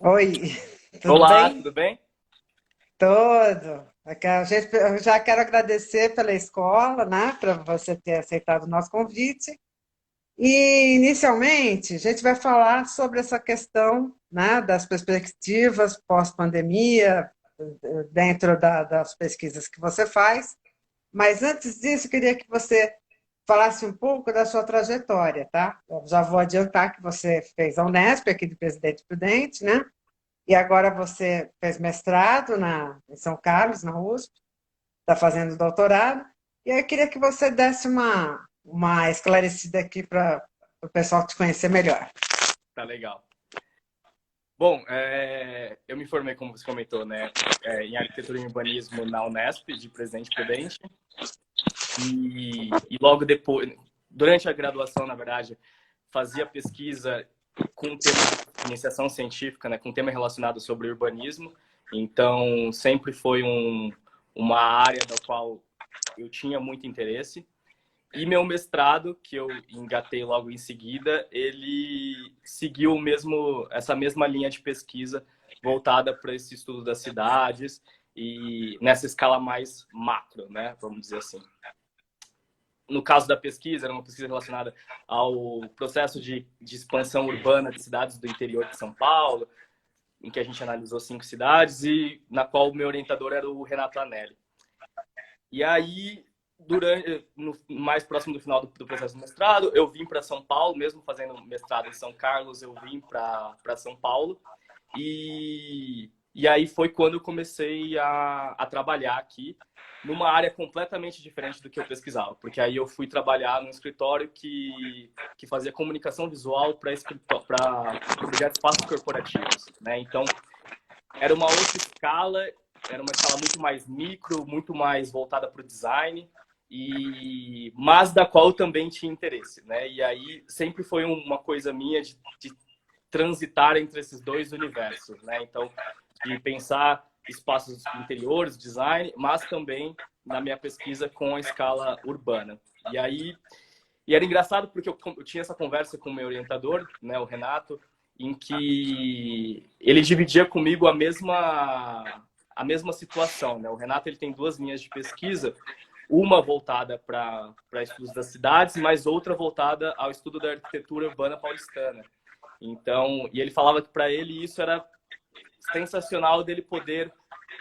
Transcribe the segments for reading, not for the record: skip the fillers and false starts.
Oi, tudo Olá, bem? tudo bem? Tudo. Eu já quero agradecer pela escola, né, para você ter aceitado o nosso convite. E, inicialmente, a gente vai falar sobre essa questão, né, das perspectivas pós-pandemia, dentro das pesquisas que você faz. Mas, antes disso, eu queria que você falasse um pouco da sua trajetória, tá? Eu já vou adiantar que você fez a Unesp, aqui de Presidente Prudente, né? E agora você fez mestrado em São Carlos, na USP, está fazendo doutorado. E aí eu queria que você desse uma esclarecida aqui para o pessoal te conhecer melhor. Tá legal. Bom, eu me formei, como você comentou, né, em arquitetura e urbanismo na Unesp, de Presidente Prudente, e logo depois, durante a graduação, na verdade, fazia pesquisa com tema de iniciação científica, né, com tema relacionado sobre urbanismo. Então, sempre foi uma área da qual eu tinha muito interesse. E meu mestrado, que eu engatei logo em seguida, ele seguiu essa mesma linha de pesquisa voltada para esse estudo das cidades e nessa escala mais macro, né? Vamos dizer assim. No caso da pesquisa, era uma pesquisa relacionada ao processo de expansão urbana de cidades do interior de São Paulo, em que a gente analisou 5 cidades e na qual o meu orientador era o Renato Anelli. E aí, mais próximo do final do processo do mestrado, eu vim para São Paulo, mesmo fazendo mestrado em São Carlos, eu vim para São Paulo. E aí foi quando eu comecei a trabalhar aqui, numa área completamente diferente do que eu pesquisava. Porque aí eu fui trabalhar num escritório que fazia comunicação visual para projetos de espaços corporativos, né? Então, era uma outra escala, era uma escala muito mais micro, muito mais voltada para o design, mas da qual eu também tinha interesse, né? E aí sempre foi uma coisa minha de transitar entre esses dois universos, né? Então, de pensar espaços interiores, design, mas também na minha pesquisa com a escala urbana. E era engraçado porque eu tinha essa conversa com o meu orientador, né, o Renato, em que ele dividia comigo a mesma situação, né? O Renato ele tem duas linhas de pesquisa, uma voltada para estudos das cidades, mas outra voltada ao estudo da arquitetura urbana paulistana. Então, e ele falava que para ele isso era sensacional dele poder,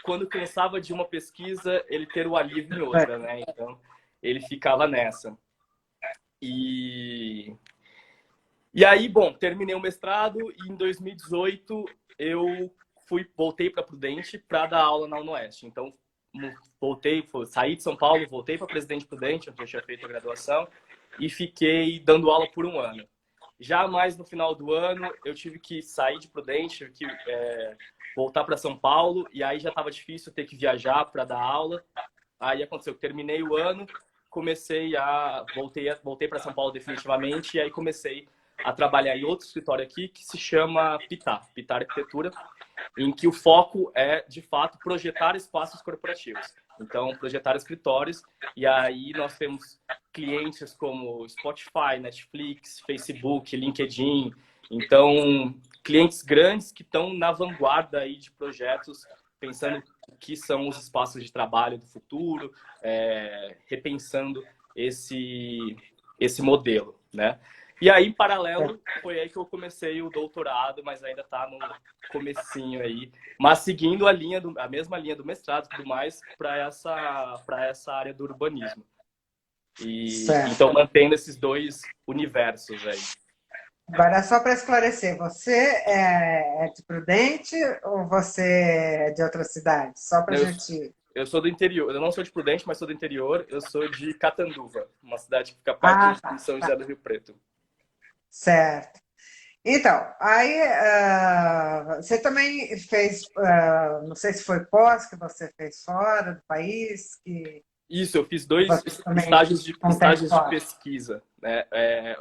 quando cansava de uma pesquisa, ele ter o alívio em outra, né? Então, ele ficava nessa. E e aí, bom, terminei o mestrado e em 2018 eu voltei para Prudente para dar aula na UnoOeste. Então, saí de São Paulo, voltei para Presidente Prudente, onde eu tinha feito a graduação, e fiquei dando aula por um ano. Já mais no final do ano, eu tive que sair de Prudente, tive que voltar para São Paulo, e aí já estava difícil ter que viajar para dar aula. Aí aconteceu que terminei o ano, voltei para São Paulo definitivamente, e aí comecei a trabalhar em outro escritório aqui que se chama Pitar Arquitetura, em que o foco é, de fato, projetar espaços corporativos. Então, projetar escritórios, e aí nós temos clientes como Spotify, Netflix, Facebook, LinkedIn. Então, clientes grandes que estão na vanguarda aí de projetos, pensando o que são os espaços de trabalho do futuro, repensando esse modelo, né? E aí, em paralelo, foi aí que eu comecei o doutorado, mas ainda está no comecinho aí, mas seguindo a mesma linha do mestrado e tudo mais para essa área do urbanismo. E Certo. então mantendo esses dois universos aí. Agora, só para esclarecer, você é de Prudente ou você é de outra cidade? Só para a Eu, gente. eu sou do interior, eu não sou de Prudente, mas sou do interior. Eu sou de Catanduva, uma cidade que fica perto Ah, de tá, São tá. José do Rio Preto. Certo. Então, aí você também fez, não sei se foi pós que você fez fora do país, Isso, eu fiz que dois você também estágios de contemplou. pesquisa, né?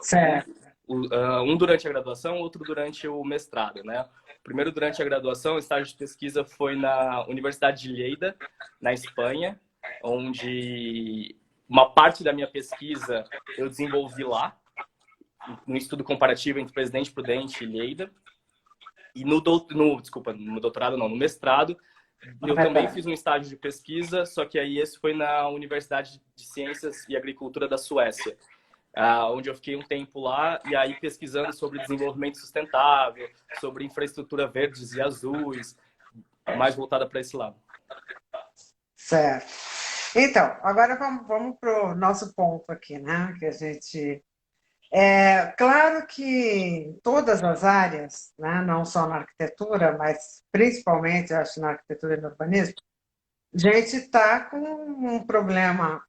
Certo. Um durante a graduação, outro durante o mestrado, né? O primeiro durante a graduação, o estágio de pesquisa foi na Universidade de Lleida, na Espanha, onde uma parte da minha pesquisa eu desenvolvi lá, no estudo comparativo entre Presidente Prudente e Lleida. E desculpa, no doutorado não, no mestrado, eu também fiz um estágio de pesquisa, só que aí esse foi na Universidade de Ciências e Agricultura da Suécia, onde eu fiquei um tempo lá, e aí pesquisando sobre desenvolvimento sustentável, sobre infraestrutura verdes e azuis, mais voltada para esse lado. Certo. Então, agora vamos para o nosso ponto aqui, né? Que a gente. Claro que em todas as áreas, né? Não só na arquitetura, mas principalmente, acho, na arquitetura e no urbanismo, a gente está com um problema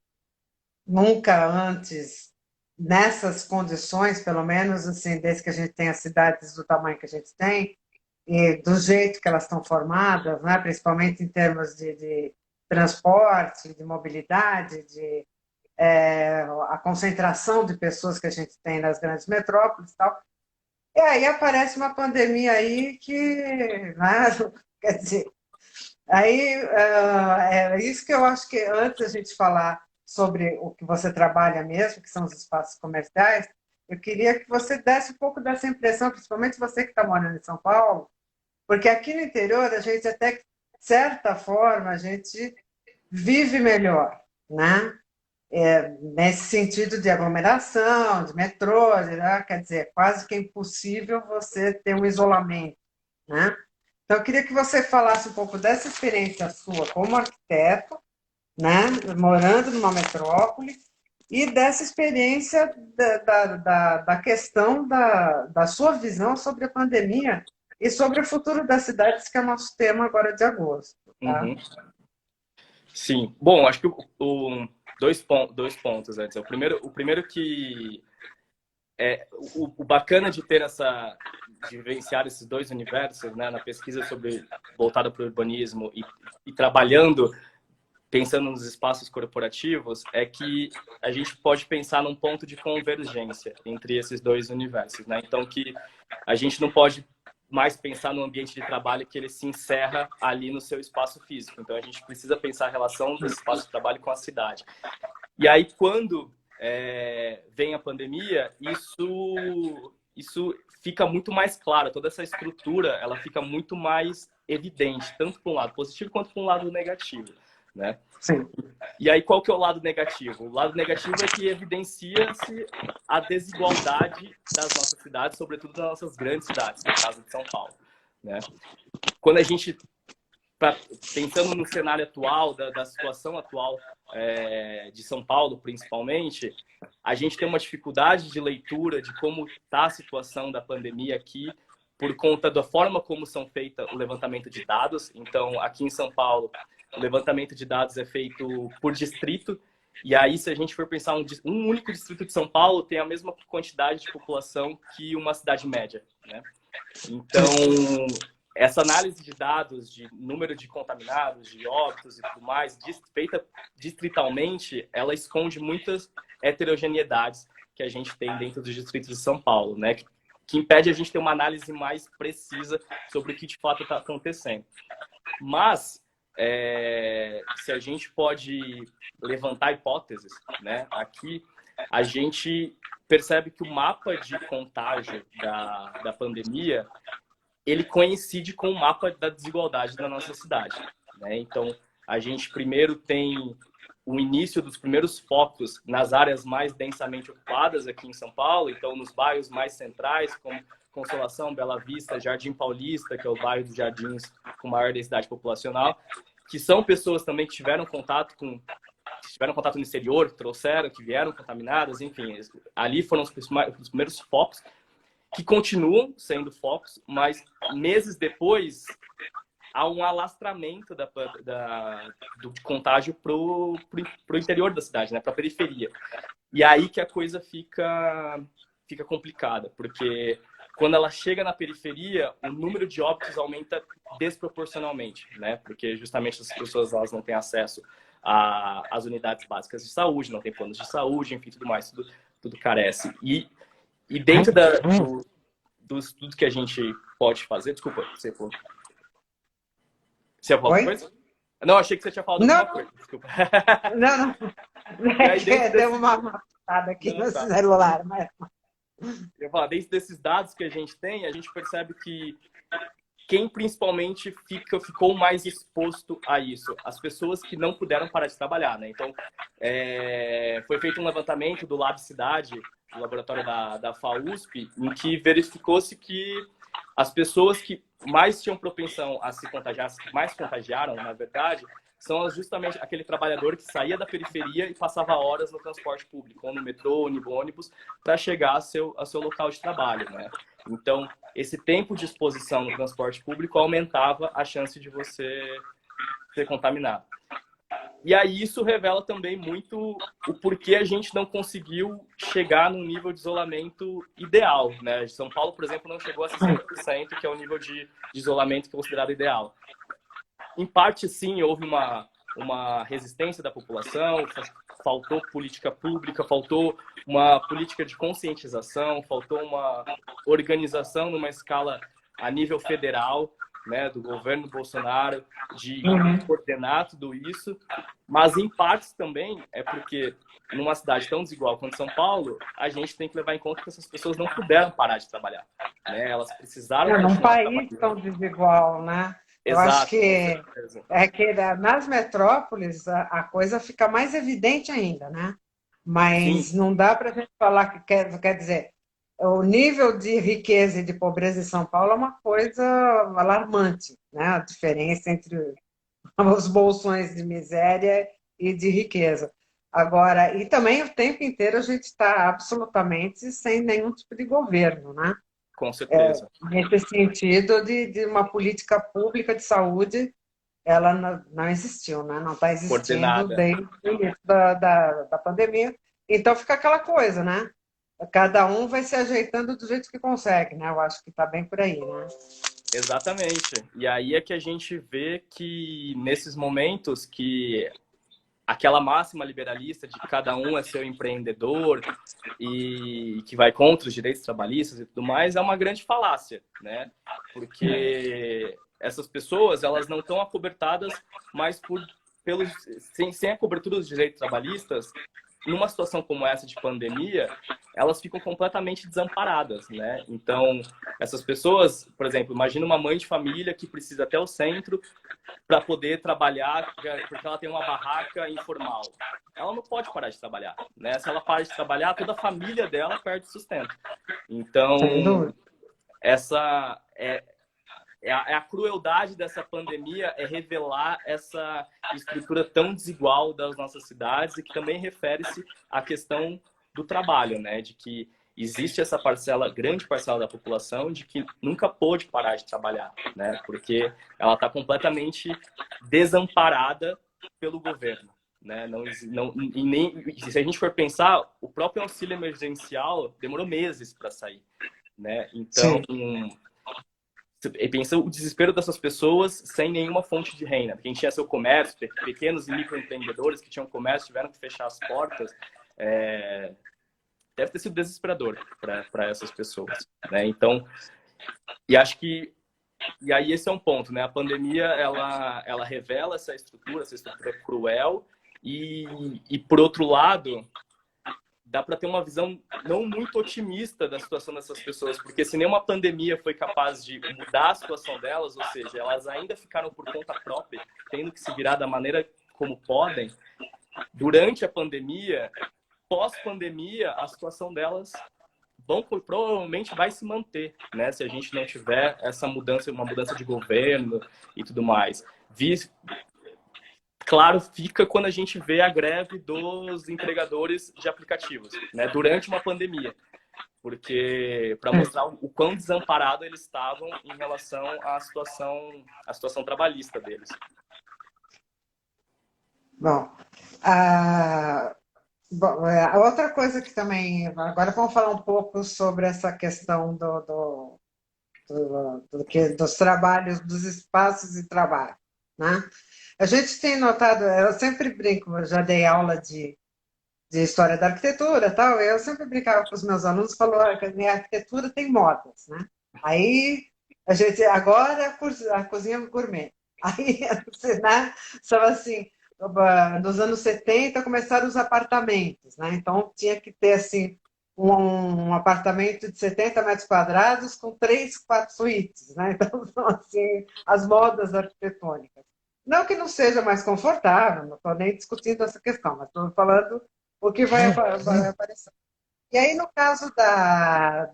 nunca antes, nessas condições, pelo menos, assim, desde que a gente tem as cidades do tamanho que a gente tem, e do jeito que elas estão formadas, né? Principalmente em termos de transporte, de mobilidade, a concentração de pessoas que a gente tem nas grandes metrópoles e tal. E aí aparece uma pandemia aí que, né? Quer dizer, aí é isso que eu acho que antes a gente falar sobre o que você trabalha mesmo, que são os espaços comerciais, eu queria que você desse um pouco dessa impressão, principalmente você que está morando em São Paulo, porque aqui no interior a gente até, de certa forma, a gente vive melhor, né? Nesse sentido de aglomeração, de metrô, né? Quer dizer, quase que é impossível você ter um isolamento, né? Então, eu queria que você falasse um pouco dessa experiência sua como arquiteto, né? Morando numa metrópole, e dessa experiência da questão da sua visão sobre a pandemia e sobre o futuro das cidades, que é o nosso tema agora de agosto. Tá? Uhum. Sim. Bom, acho que dois pontos antes. O primeiro que o bacana de ter de vivenciar esses dois universos, né, na pesquisa voltada para o urbanismo e trabalhando, pensando nos espaços corporativos, é que a gente pode pensar num ponto de convergência entre esses dois universos, né? Então, que a gente não pode mais pensar no ambiente de trabalho que ele se encerra ali no seu espaço físico. Então, a gente precisa pensar a relação desse espaço de trabalho com a cidade. E aí, quando vem a pandemia, isso fica muito mais claro. Toda essa estrutura, ela fica muito mais evidente, tanto para um lado positivo quanto para um lado negativo, né? Sim. E aí, qual que é o lado negativo? O lado negativo é que evidencia-se a desigualdade das nossas cidades, sobretudo das nossas grandes cidades, no caso de São Paulo, né? Quando a gente, pensando no cenário atual, da situação atual de São Paulo, principalmente, a gente tem uma dificuldade de leitura de como está a situação da pandemia aqui, por conta da forma como são feita o levantamento de dados. Então, aqui em São Paulo, o levantamento de dados é feito por distrito, e aí, se a gente for pensar um único distrito de São Paulo tem a mesma quantidade de população que uma cidade média, né? Então, essa análise de dados, de número de contaminados, de óbitos e tudo mais, feita distritalmente, ela esconde muitas heterogeneidades que a gente tem dentro dos distritos de São Paulo, né? Que impede a gente ter uma análise mais precisa sobre o que de fato está acontecendo. Mas, se a gente pode levantar hipóteses, né? Aqui a gente percebe que o mapa de contágio da pandemia ele coincide com o mapa da desigualdade da nossa cidade, né? Então, a gente primeiro tem o início dos primeiros focos nas áreas mais densamente ocupadas aqui em São Paulo, então nos bairros mais centrais, como Consolação, Bela Vista, Jardim Paulista, que é o bairro dos jardins com maior densidade populacional, que são pessoas também que tiveram contato no exterior, que trouxeram, que vieram contaminadas, enfim, ali foram os primeiros focos, que continuam sendo focos, mas meses depois há um alastramento do contágio para o interior da cidade, né, para a periferia. E aí que a coisa fica complicada, porque quando ela chega na periferia, o número de óbitos aumenta desproporcionalmente, né, porque justamente as pessoas elas não têm acesso às unidades básicas de saúde, não têm planos de saúde, enfim, tudo mais, tudo carece. E dentro do estudo que a gente pode fazer... Desculpa, você falou alguma coisa? Não, achei que você tinha falado alguma coisa, desculpa. Não. Deu uma patada aqui no celular. Mas... Eu ia falar, dentro desses dados que a gente tem, a gente percebe que quem principalmente ficou mais exposto a isso? As pessoas que não puderam parar de trabalhar, né? Então, foi feito um levantamento do Lab Cidade, do laboratório da FAUSP, em que verificou-se que as pessoas que mais tinham propensão a se contagiar, que mais contagiaram, na verdade, são justamente aquele trabalhador que saía da periferia e passava horas no transporte público, ou no metrô, ou no ônibus, para chegar ao seu local de trabalho, né? Então, esse tempo de exposição no transporte público aumentava a chance de você ser contaminado. E aí isso revela também muito o porquê a gente não conseguiu chegar num nível de isolamento ideal, né? São Paulo, por exemplo, não chegou a 60%, que é o nível de isolamento que é considerado ideal. Em parte, sim, houve uma resistência da população, faltou política pública, faltou uma política de conscientização, faltou uma organização numa escala a nível federal, né, do governo Bolsonaro, de coordenar tudo isso. Mas, em partes, também é porque, numa cidade tão desigual quanto São Paulo, a gente tem que levar em conta que essas pessoas não puderam parar de trabalhar, né? Elas precisaram Num continuar país trabalhando. tão desigual, né? Eu acho Exato, com que certeza. nas metrópoles a coisa fica mais evidente ainda, né? Sim, Mas não dá para a gente falar que quer dizer, o nível de riqueza e de pobreza em São Paulo é uma coisa alarmante, né? A diferença entre os bolsões de miséria e de riqueza. Agora, e também o tempo inteiro a gente está absolutamente sem nenhum tipo de governo, né? com certeza. Nesse sentido de uma política pública de saúde, ela não existiu, né? Não está existindo Coordenada. desde o início da pandemia. Então fica aquela coisa, né? Cada um vai se ajeitando do jeito que consegue, né? Eu acho que está bem por aí, né? Exatamente. E aí é que a gente vê que nesses momentos que aquela máxima liberalista de que cada um é seu empreendedor e que vai contra os direitos trabalhistas e tudo mais é uma grande falácia, né? Porque essas pessoas, elas não estão acobertadas mais sem a cobertura dos direitos trabalhistas, numa situação como essa de pandemia, elas ficam completamente desamparadas, né? Então, essas pessoas, por exemplo, imagina uma mãe de família que precisa até o centro para poder trabalhar, porque ela tem uma barraca informal. Ela não pode parar de trabalhar, né? Se ela parar de trabalhar, toda a família dela perde sustento. Então, Sem dúvida. essa é a crueldade dessa pandemia, é revelar essa estrutura tão desigual das nossas cidades e que também refere-se à questão do trabalho, né? De que existe essa parcela, grande parcela da população, de que nunca pôde parar de trabalhar, né? Porque ela está completamente desamparada pelo governo, né? E nem, se a gente for pensar, o próprio auxílio emergencial demorou meses para sair, né? Então, Sim. e pensa o desespero dessas pessoas sem nenhuma fonte de renda. Quem tinha seu comércio, pequenos e microempreendedores que tinham comércio, tiveram que fechar as portas. Deve ter sido desesperador para essas pessoas, né? Então, e acho que e aí esse é um ponto, né? A pandemia ela revela essa estrutura cruel e por outro lado dá para ter uma visão não muito otimista da situação dessas pessoas, porque se nenhuma pandemia foi capaz de mudar a situação delas, ou seja, elas ainda ficaram por conta própria, tendo que se virar da maneira como podem, durante a pandemia, pós-pandemia, a situação delas provavelmente vai se manter, né? Se a gente não tiver essa mudança, uma mudança de governo e tudo mais. Claro, fica quando a gente vê a greve dos entregadores de aplicativos, né? Durante uma pandemia, porque para mostrar o quão desamparado eles estavam em relação à situação trabalhista deles. Bom, a outra coisa que também. Agora vamos falar um pouco sobre essa questão dos trabalhos, dos espaços de trabalho, né? A gente tem notado, eu sempre brinco, eu já dei aula de história da arquitetura, tal, eu sempre brincava com os meus alunos, falou que a minha arquitetura tem modas, né? Aí a gente agora a cozinha gourmet. Aí, né, são assim, nos anos 70 começaram os apartamentos, né? Então tinha que ter assim um apartamento de 70 metros quadrados com 3, 4 suítes, né? Então, são assim, as modas arquitetônicas. Não que não seja mais confortável, não estou nem discutindo essa questão, mas estou falando o que vai aparecer. E aí, no caso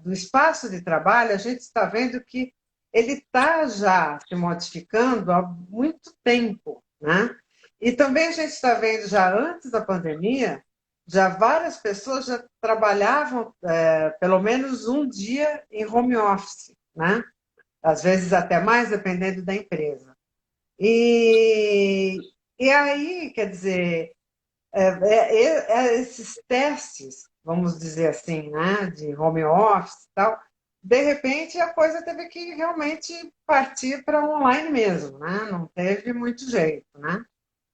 do espaço de trabalho, a gente está vendo que ele está já se modificando há muito tempo, né? E também a gente está vendo já antes da pandemia, já várias pessoas já trabalhavam pelo menos um dia em home office, né? Às vezes até mais, dependendo da empresa. E, e aí, quer dizer, esses testes, vamos dizer assim, né, de home office e tal, de repente a coisa teve que realmente partir para online mesmo, né? Não teve muito jeito, né?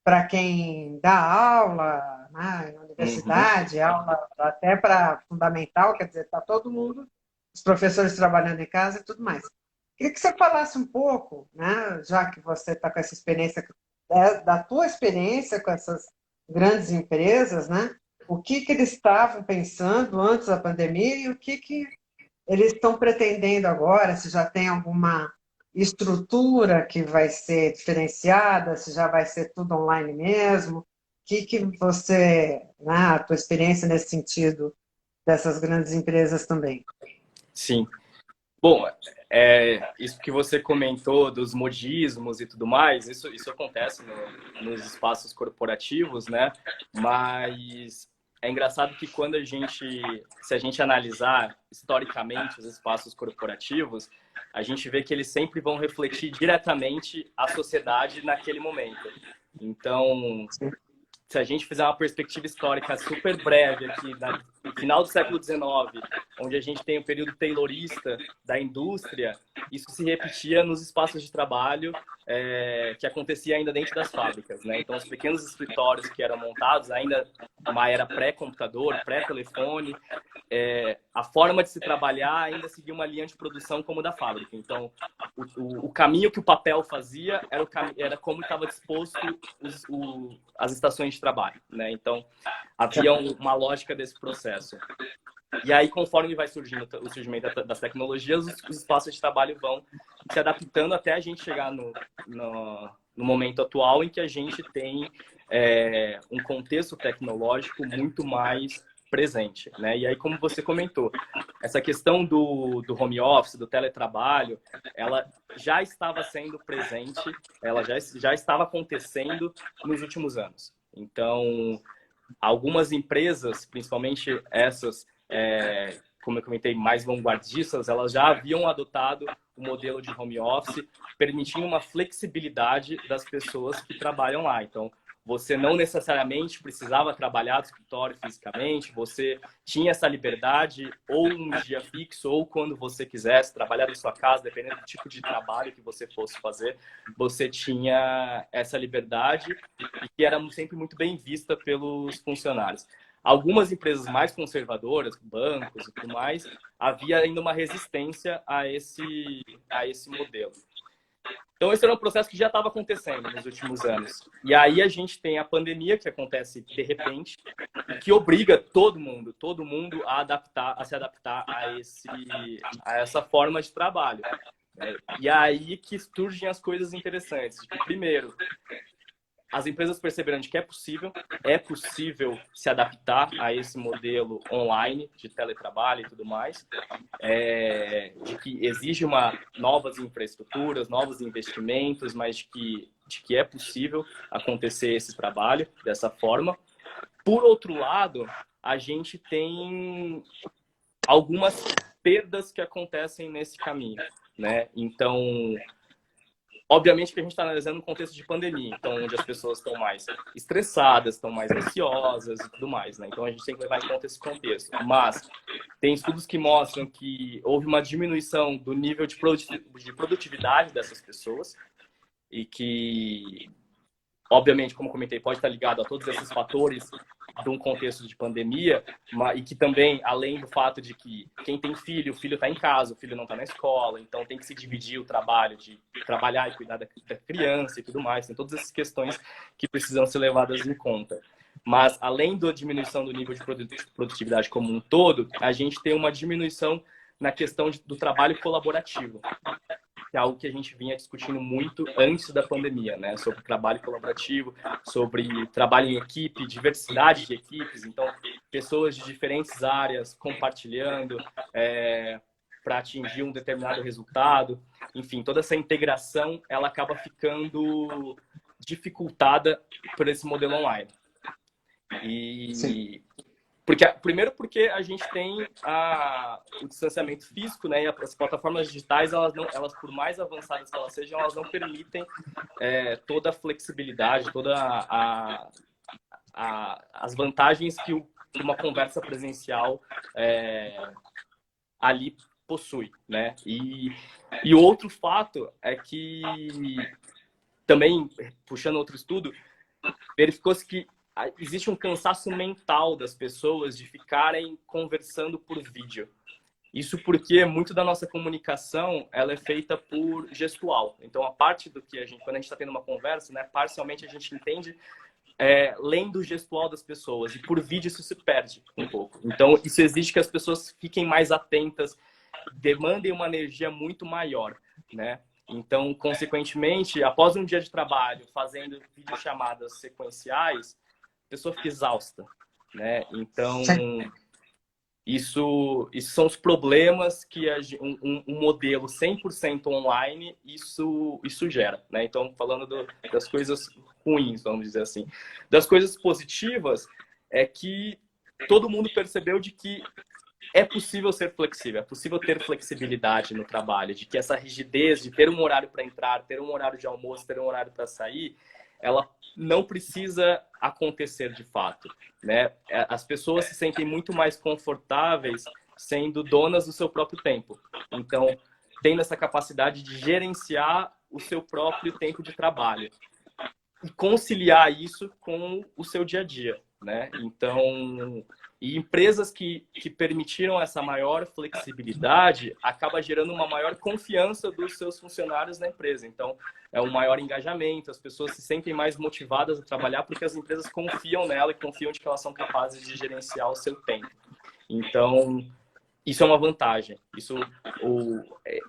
Para quem dá aula, né, na Uhum. universidade, aula até para fundamental, quer dizer, está todo mundo, os professores trabalhando em casa e tudo mais. Queria que você falasse um pouco, né, já que você está com essa experiência, da tua experiência com essas grandes empresas, né? O que que eles estavam pensando antes da pandemia e o que eles estão pretendendo agora, se já tem alguma estrutura que vai ser diferenciada, se já vai ser tudo online mesmo. O que você, né, a tua experiência nesse sentido dessas grandes empresas também? Sim. Bom, isso que você comentou dos modismos e tudo mais, isso acontece nos espaços corporativos, né? Mas é engraçado que se a gente analisar historicamente os espaços corporativos, a gente vê que eles sempre vão refletir diretamente a sociedade naquele momento. Então, se a gente fizer uma perspectiva histórica super breve aqui, no final do século XIX, onde a gente tem o período taylorista da indústria, isso se repetia nos espaços de trabalho que acontecia ainda dentro das fábricas, né? Então, os pequenos escritórios que eram montados, ainda uma era pré-computador, pré-telefone, a forma de se trabalhar ainda seguia uma linha de produção como da fábrica. Então, o caminho que o papel fazia era como estava disposto as estações de trabalho, né? Então, havia uma lógica desse processo. E aí, conforme vai surgindo o surgimento das tecnologias, os espaços de trabalho vão se adaptando até a gente chegar no momento atual em que a gente tem um contexto tecnológico muito mais presente, né? E aí, como você comentou, essa questão do home office, do teletrabalho, ela já estava sendo presente, ela já estava acontecendo nos últimos anos. Então, algumas empresas, principalmente essas, como eu comentei, mais vanguardistas, elas já haviam adotado o modelo de home office, permitindo uma flexibilidade das pessoas que trabalham lá. Então, você não necessariamente precisava trabalhar no escritório fisicamente, você tinha essa liberdade, ou um dia fixo, ou quando você quisesse trabalhar da sua casa, dependendo do tipo de trabalho que você fosse fazer, você tinha essa liberdade e que era sempre muito bem vista pelos funcionários. Algumas empresas mais conservadoras, bancos e tudo mais, havia ainda uma resistência a esse modelo. Então, esse era um processo que já estava acontecendo nos últimos anos. E aí a gente tem a pandemia, que acontece de repente, e que obriga todo mundo a se adaptar a essa forma de trabalho. E aí que surgem as coisas interessantes. Primeiro, as empresas perceberam de que é possível se adaptar a esse modelo online de teletrabalho e tudo mais, de que exige novas infraestruturas, novos investimentos, mas de que é possível acontecer esse trabalho dessa forma. Por outro lado, a gente tem algumas perdas que acontecem nesse caminho, né? Então, obviamente que a gente está analisando um contexto de pandemia, então onde as pessoas estão mais estressadas, estão mais ansiosas e tudo mais, né? Então a gente tem que levar em conta esse contexto. Mas tem estudos que mostram que houve uma diminuição do nível de produtividade dessas pessoas e que, obviamente, como comentei, pode estar ligado a todos esses fatores de um contexto de pandemia, e que também, além do fato de que quem tem filho, o filho está em casa, o filho não está na escola, então tem que se dividir o trabalho de trabalhar e cuidar da criança e tudo mais, tem todas essas questões que precisam ser levadas em conta. Mas, além da diminuição do nível de produtividade como um todo, a gente tem uma diminuição na questão do trabalho colaborativo, que é algo que a gente vinha discutindo muito antes da pandemia, né? Sobre trabalho colaborativo, sobre trabalho em equipe, diversidade de equipes. Então, pessoas de diferentes áreas compartilhando para atingir um determinado resultado. Enfim, toda essa integração, ela acaba ficando dificultada por esse modelo online. Sim. Primeiro porque a gente tem o distanciamento físico, né? E as plataformas digitais, elas, por mais avançadas que elas sejam, elas não permitem toda a flexibilidade, as vantagens que uma conversa presencial ali possui, né? E outro fato é que, também, puxando outro estudo, verificou-se que existe um cansaço mental das pessoas de ficarem conversando por vídeo. Isso porque muito da nossa comunicação ela é feita por gestual. Então, a parte do que quando a gente está tendo uma conversa, né, parcialmente a gente entende lendo o gestual das pessoas. E por vídeo isso se perde um pouco. Então, isso exige que as pessoas fiquem mais atentas, demandem uma energia muito maior, né? Então, consequentemente, após um dia de trabalho, fazendo videochamadas sequenciais, a pessoa fica exausta, né? Então, Sim. isso são os problemas que um modelo 100% online, isso gera, né? Então, falando das coisas ruins, vamos dizer assim. Das coisas positivas, é que todo mundo percebeu de que é possível ser flexível, é possível ter flexibilidade no trabalho, de que essa rigidez de ter um horário para entrar, ter um horário de almoço, ter um horário para sair, ela não precisa acontecer de fato, né? As pessoas se sentem muito mais confortáveis sendo donas do seu próprio tempo. Então, tendo essa capacidade de gerenciar o seu próprio tempo de trabalho e conciliar isso com o seu dia a dia, né? Então, e empresas que permitiram essa maior flexibilidade acaba gerando uma maior confiança dos seus funcionários na empresa. Então, é um maior engajamento, as pessoas se sentem mais motivadas a trabalhar porque as empresas confiam nela e confiam de que elas são capazes de gerenciar o seu tempo. Então, isso é uma vantagem.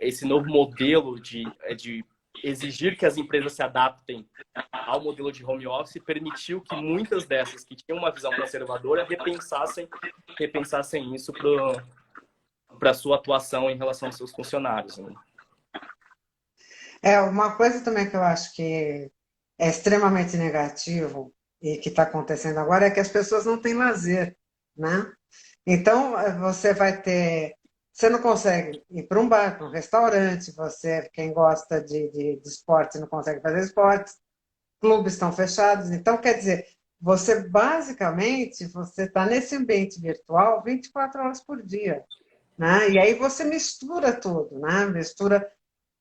Esse novo modelo de exigir que as empresas se adaptem ao modelo de home office permitiu que muitas dessas que tinham uma visão conservadora repensassem isso para a sua atuação em relação aos seus funcionários, né? Uma coisa também que eu acho que é extremamente negativo e que está acontecendo agora é que as pessoas não têm lazer, né? Então, você não consegue ir para um bar, para um restaurante, quem gosta de esporte, não consegue fazer esporte, clubes estão fechados. Então, quer dizer, você está nesse ambiente virtual 24 horas por dia, né? E aí você mistura tudo, né? Mistura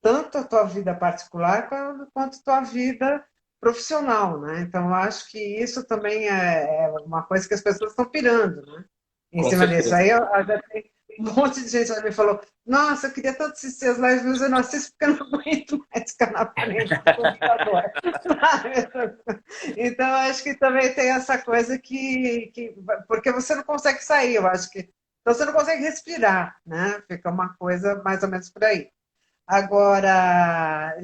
tanto a tua vida particular quanto a tua vida profissional, né? Então, eu acho que isso também é uma coisa que as pessoas estão pirando, né? Em Com cima disso. certeza. Aí eu já tem um monte de gente que me falou, nossa, eu queria tanto assistir as lives, mas eu não assisto porque eu não aguento mais ficar na frente do computador. Então, eu acho que também tem essa coisa porque você não consegue sair, eu acho que. Então, você não consegue respirar, né? Fica uma coisa mais ou menos por aí. Agora,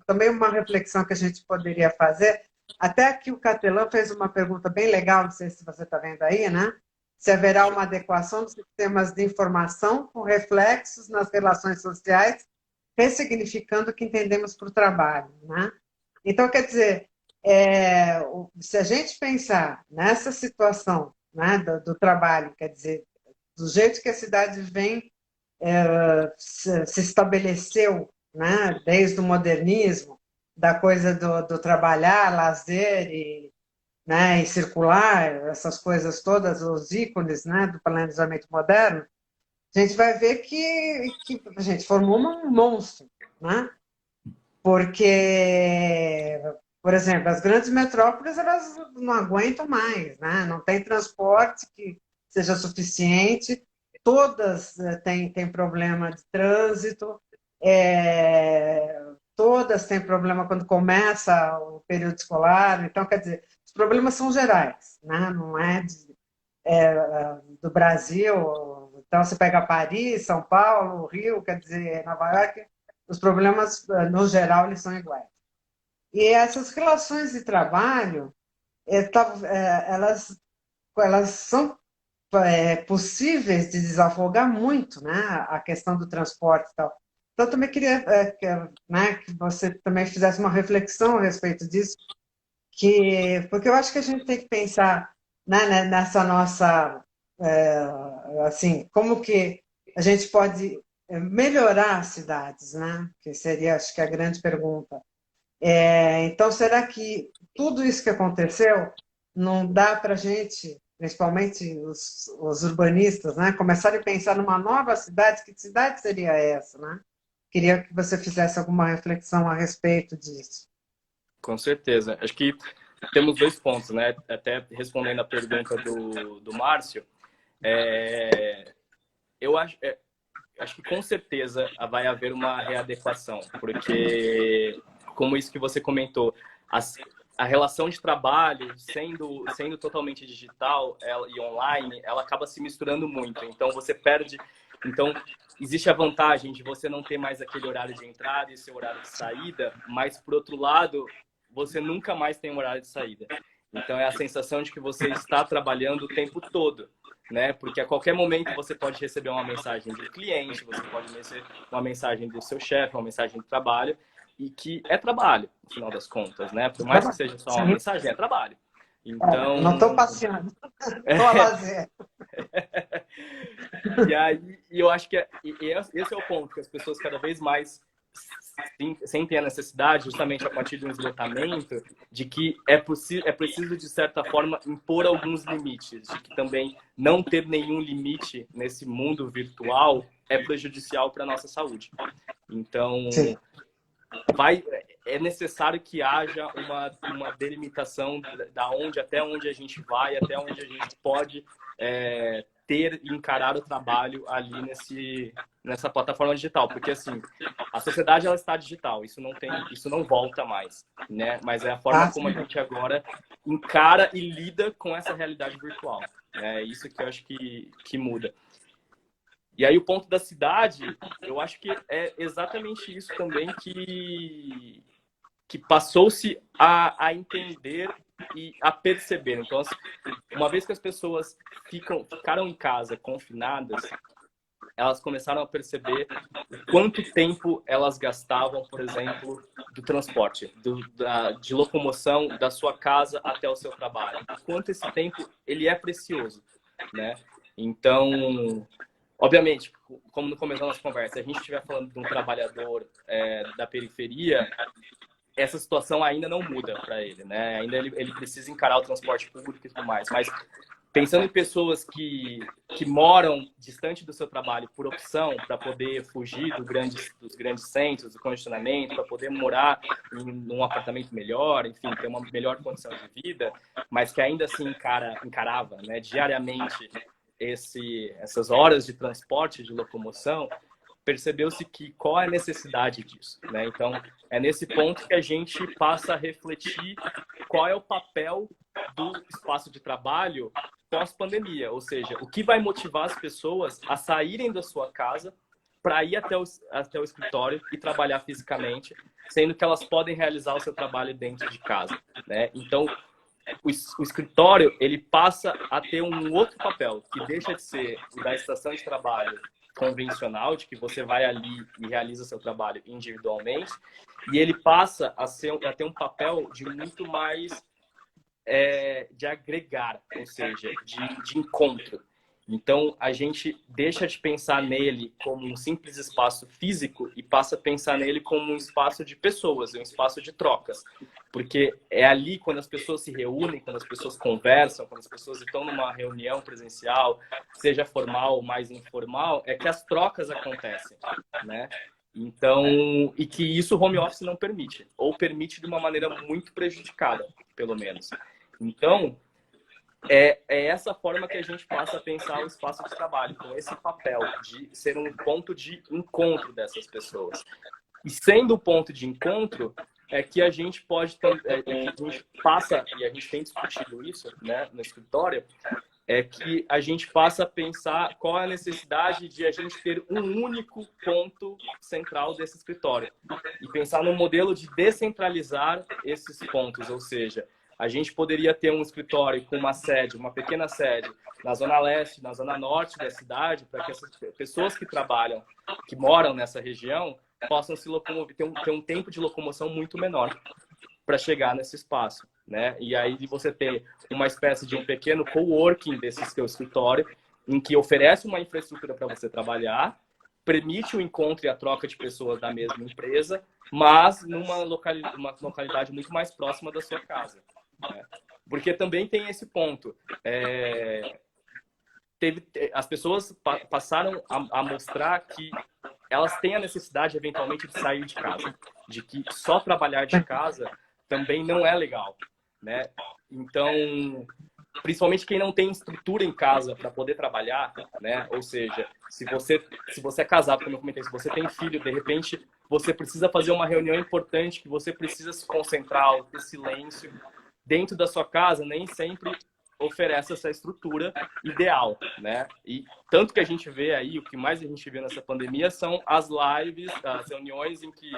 também uma reflexão que a gente poderia fazer, até aqui o Catelan fez uma pergunta bem legal, não sei se você está vendo aí, né? Se haverá uma adequação dos sistemas de informação com reflexos nas relações sociais, ressignificando o que entendemos por trabalho, né? Então, quer dizer, se a gente pensar nessa situação, né, do trabalho, quer dizer, do jeito que a cidade vem se estabeleceu, né, desde o modernismo, da coisa do trabalhar, lazer né, e circular, essas coisas todas, os ícones, né, do planejamento moderno, a gente vai ver que a gente formou um monstro, né? Porque, por exemplo, as grandes metrópoles elas não aguentam mais, né? Não tem transporte que seja suficiente, todas têm problema de trânsito, todas têm problema quando começa o período escolar. Então, quer dizer, os problemas são gerais, né? Não é, do Brasil. Então, você pega Paris, São Paulo, Rio, quer dizer, Nova York, os problemas, no geral, eles são iguais. E essas relações de trabalho, elas, elas são possíveis de desafogar muito, né? A questão do transporte e tal. Então, eu também queria né, que você também fizesse uma reflexão a respeito disso, porque eu acho que a gente tem que pensar, né, nessa nossa, assim, como que a gente pode melhorar as cidades, né? Que seria, acho que, a grande pergunta. Então, será que tudo isso que aconteceu não dá para a gente, principalmente os urbanistas, né, começarem a pensar numa nova cidade? Que cidade seria essa, né? Queria que você fizesse alguma reflexão a respeito disso. Com certeza. Acho que temos dois pontos, né? Até respondendo a pergunta do Márcio, eu acho que com certeza vai haver uma readequação, porque, como isso que você comentou, a relação de trabalho, sendo totalmente digital e online, ela acaba se misturando muito. Então, você perde. Então, existe a vantagem de você não ter mais aquele horário de entrada e seu horário de saída, mas, por outro lado, você nunca mais tem um horário de saída. Então, é a sensação de que você está trabalhando o tempo todo, né? Porque a qualquer momento você pode receber uma mensagem do cliente, você pode receber uma mensagem do seu chefe, uma mensagem de trabalho, e que é trabalho, no final das contas, né? Por mais que seja só uma Sim. mensagem, é trabalho. Então, Não estou passeando, estou a lazer. e aí eu acho que esse é o ponto, que as pessoas cada vez mais sentem a necessidade, justamente a partir de um esgotamento, de que é preciso, de certa forma, impor alguns limites, de que também não ter nenhum limite nesse mundo virtual é prejudicial para a nossa saúde. Então, Sim. é necessário que haja uma delimitação até onde a gente vai, até onde a gente pode ter e encarar o trabalho ali nessa plataforma digital, porque assim, a sociedade ela está digital, isso não volta mais, né? Mas é a forma Ah, como a sim. gente agora encara e lida com essa realidade virtual. É isso que eu acho que muda. E aí o ponto da cidade, eu acho que é exatamente isso também que passou-se a entender e a perceber. Então, uma vez que as pessoas ficaram em casa, confinadas, elas começaram a perceber quanto tempo elas gastavam, por exemplo, do transporte, de locomoção da sua casa até o seu trabalho. Quanto esse tempo ele é precioso, né? Então, obviamente, como no começo da nossa conversa, se a gente estiver falando de um trabalhador da periferia, essa situação ainda não muda para ele, né? Ainda ele precisa encarar o transporte público e tudo mais. Mas pensando em pessoas que moram distante do seu trabalho por opção, para poder fugir dos grandes centros, do congestionamento, para poder morar em um apartamento melhor, enfim, ter uma melhor condição de vida, mas que ainda assim encarava, né, diariamente essas horas de transporte, de locomoção, percebeu-se que qual é a necessidade disso, né? Então, é nesse ponto que a gente passa a refletir qual é o papel do espaço de trabalho pós-pandemia, ou seja, o que vai motivar as pessoas a saírem da sua casa para ir até o escritório e trabalhar fisicamente, sendo que elas podem realizar o seu trabalho dentro de casa, né? Então, o escritório ele passa a ter um outro papel, que deixa de ser o da estação de trabalho convencional, de que você vai ali e realiza seu trabalho individualmente, e ele passa a ter um papel de muito mais de agregar, ou seja, de encontro. Então, a gente deixa de pensar nele como um simples espaço físico e passa a pensar nele como um espaço de pessoas, um espaço de trocas. Porque é ali, quando as pessoas se reúnem, quando as pessoas conversam, quando as pessoas estão numa reunião presencial, seja formal ou mais informal, é que as trocas acontecem, né? Então, e que isso o home office não permite, ou permite de uma maneira muito prejudicada, pelo menos. Então, é essa forma que a gente passa a pensar o espaço de trabalho, com esse papel de ser um ponto de encontro dessas pessoas. E sendo o ponto de encontro, é que a gente que a gente passa, e a gente tem discutido isso, né, no escritório, é que a gente passa a pensar qual é a necessidade de a gente ter um único ponto central desse escritório e pensar no modelo de descentralizar esses pontos, ou seja, a gente poderia ter um escritório com uma sede, uma pequena sede, na zona leste, na zona norte da cidade, para que essas pessoas que trabalham, que moram nessa região, possam se locomover, ter um tempo de locomoção muito menor para chegar nesse espaço, né? E aí você ter uma espécie de um pequeno coworking desse seu escritório, em que oferece uma infraestrutura para você trabalhar, permite o encontro e a troca de pessoas da mesma empresa, mas numa localidade muito mais próxima da sua casa, né? Porque também tem esse ponto. As pessoas passaram a mostrar que elas têm a necessidade, eventualmente, de sair de casa, de que só trabalhar de casa também não é legal, né? Então, principalmente quem não tem estrutura em casa para poder trabalhar, né? Ou seja, se você é casado, como eu comentei, se você tem filho, de repente você precisa fazer uma reunião importante, que você precisa se concentrar, ter silêncio dentro da sua casa, nem sempre oferece essa estrutura ideal, né? E tanto que a gente vê aí, o que mais a gente vê nessa pandemia são as lives, as reuniões em que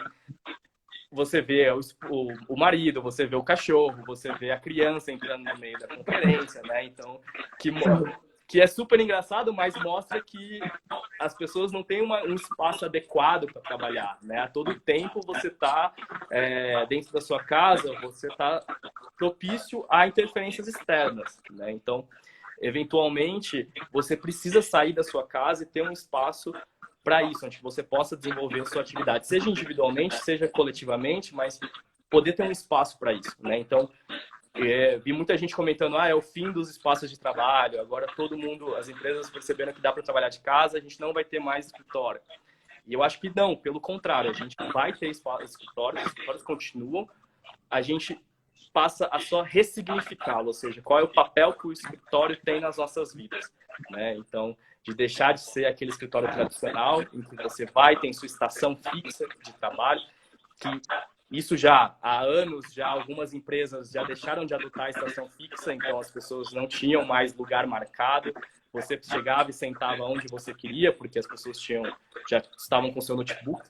você vê o marido, você vê o cachorro, você vê a criança entrando no meio da conferência, né? Então, que é super engraçado, mas mostra que as pessoas não têm um espaço adequado para trabalhar, né? A todo tempo você está dentro da sua casa, você está propício a interferências externas, né? Então, eventualmente, você precisa sair da sua casa e ter um espaço para isso, onde você possa desenvolver a sua atividade, seja individualmente, seja coletivamente, mas poder ter um espaço para isso, né? Então, vi muita gente comentando, é o fim dos espaços de trabalho, agora todo mundo, as empresas perceberam que dá para trabalhar de casa, a gente não vai ter mais escritório. E eu acho que não, pelo contrário, a gente vai ter escritórios, os escritórios continuam, a gente passa a só ressignificá-lo, ou seja, qual é o papel que o escritório tem nas nossas vidas, né? Então, de deixar de ser aquele escritório tradicional, em que você vai, tem sua estação fixa de trabalho, que isso já há anos, já algumas empresas já deixaram de adotar a estação fixa, então as pessoas não tinham mais lugar marcado, você chegava e sentava onde você queria, porque as pessoas já estavam com seu notebook.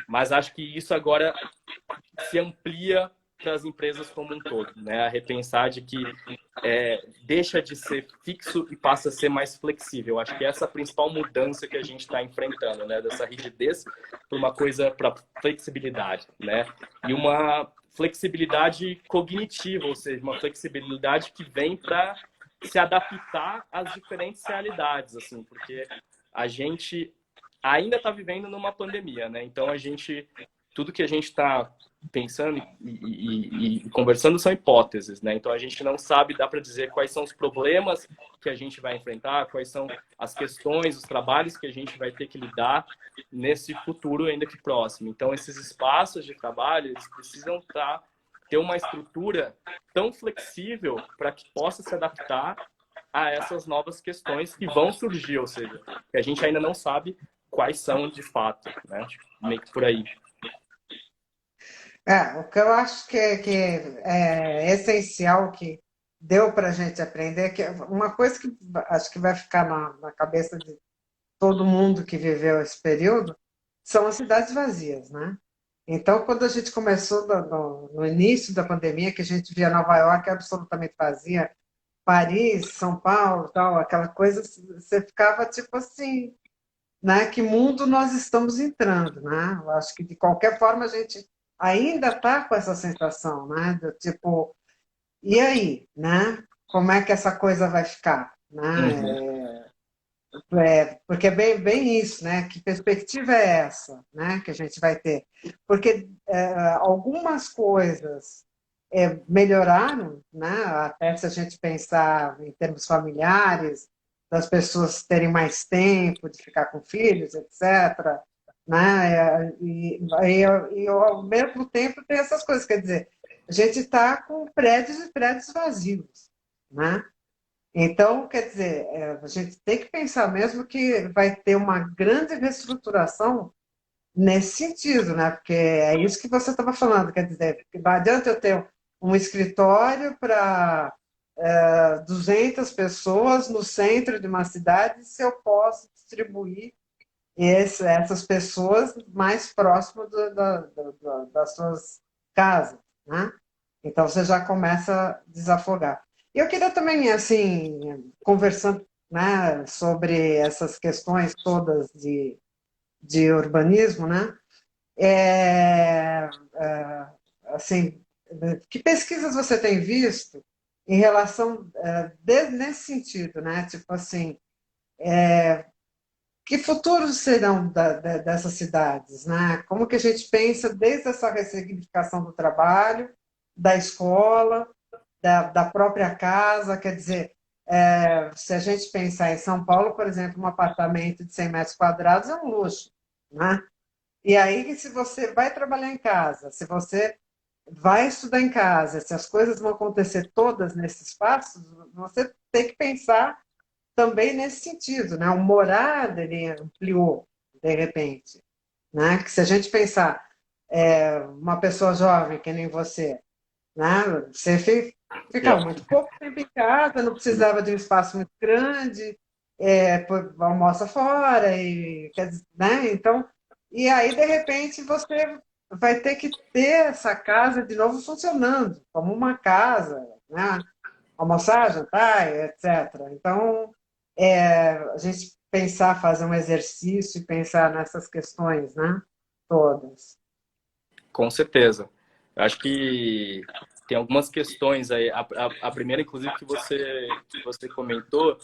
Mas acho que isso agora se amplia para as empresas como um todo, né? A repensar de que deixa de ser fixo e passa a ser mais flexível. Acho que essa é a principal mudança que a gente está enfrentando, né? Dessa rigidez para flexibilidade, né? E uma flexibilidade cognitiva, ou seja, uma flexibilidade que vem para se adaptar às diferentes realidades, assim, porque a gente ainda está vivendo numa pandemia, né? Então tudo que a gente está pensando e conversando são hipóteses, né? Então a gente não sabe, dá para dizer quais são os problemas que a gente vai enfrentar, quais são as questões, os trabalhos que a gente vai ter que lidar nesse futuro ainda que próximo. Então esses espaços de trabalho, eles precisam ter uma estrutura tão flexível para que possa se adaptar a essas novas questões que vão surgir, ou seja, que a gente ainda não sabe quais são de fato, né? Meio que por aí. O que eu acho que é essencial, que deu para a gente aprender, que uma coisa que acho que vai ficar na cabeça de todo mundo que viveu esse período, são as cidades vazias, né? Então, quando a gente começou no início da pandemia, que a gente via Nova York absolutamente vazia, Paris, São Paulo, tal, aquela coisa, você ficava tipo assim, né? Que mundo nós estamos entrando, né? Eu acho que de qualquer forma a gente ainda está com essa sensação, né? Do tipo, e aí, né? Como é que essa coisa vai ficar, Uhum. né? Porque é bem isso, né? Que perspectiva é essa, né? Que a gente vai ter? Porque algumas coisas melhoraram, né? Até se a gente pensar em termos familiares, das pessoas terem mais tempo de ficar com filhos, etc. Né? E ao mesmo tempo tem essas coisas, quer dizer, a gente está com prédios e prédios vazios, né? Então, quer dizer, a gente tem que pensar mesmo que vai ter uma grande reestruturação nesse sentido, né? Porque é isso que você estava falando, quer dizer, que não adianta eu ter um escritório para 200 pessoas no centro de uma cidade se eu posso distribuir essas pessoas mais próximo das suas casas, né? Então você já começa a desafogar. E eu queria também, assim, conversando, né, sobre essas questões todas de urbanismo, né? É, é, assim, que pesquisas você tem visto em relação nesse sentido, né? Tipo assim, que futuros serão dessas cidades, né? Como que a gente pensa desde essa ressignificação do trabalho, da escola, da própria casa, quer dizer, se a gente pensar em São Paulo, por exemplo, um apartamento de 100 metros quadrados é um luxo, né? E aí, se você vai trabalhar em casa, se você vai estudar em casa, se as coisas vão acontecer todas nesse espaço, você tem que pensar também nesse sentido, né? O morar, ele ampliou, de repente, né? Que se a gente pensar uma pessoa jovem, que nem você, né? Você ficava Yeah. muito pouco tempo em casa, não precisava de um espaço muito grande, almoça fora, e, quer dizer, né? Então, e aí, de repente, você vai ter que ter essa casa de novo funcionando, como uma casa, né? Almoçar, jantar, etc. Então, a gente pensar, fazer um exercício e pensar nessas questões, né? Todas. Com certeza. Eu acho que tem algumas questões aí. A primeira, inclusive, que você comentou,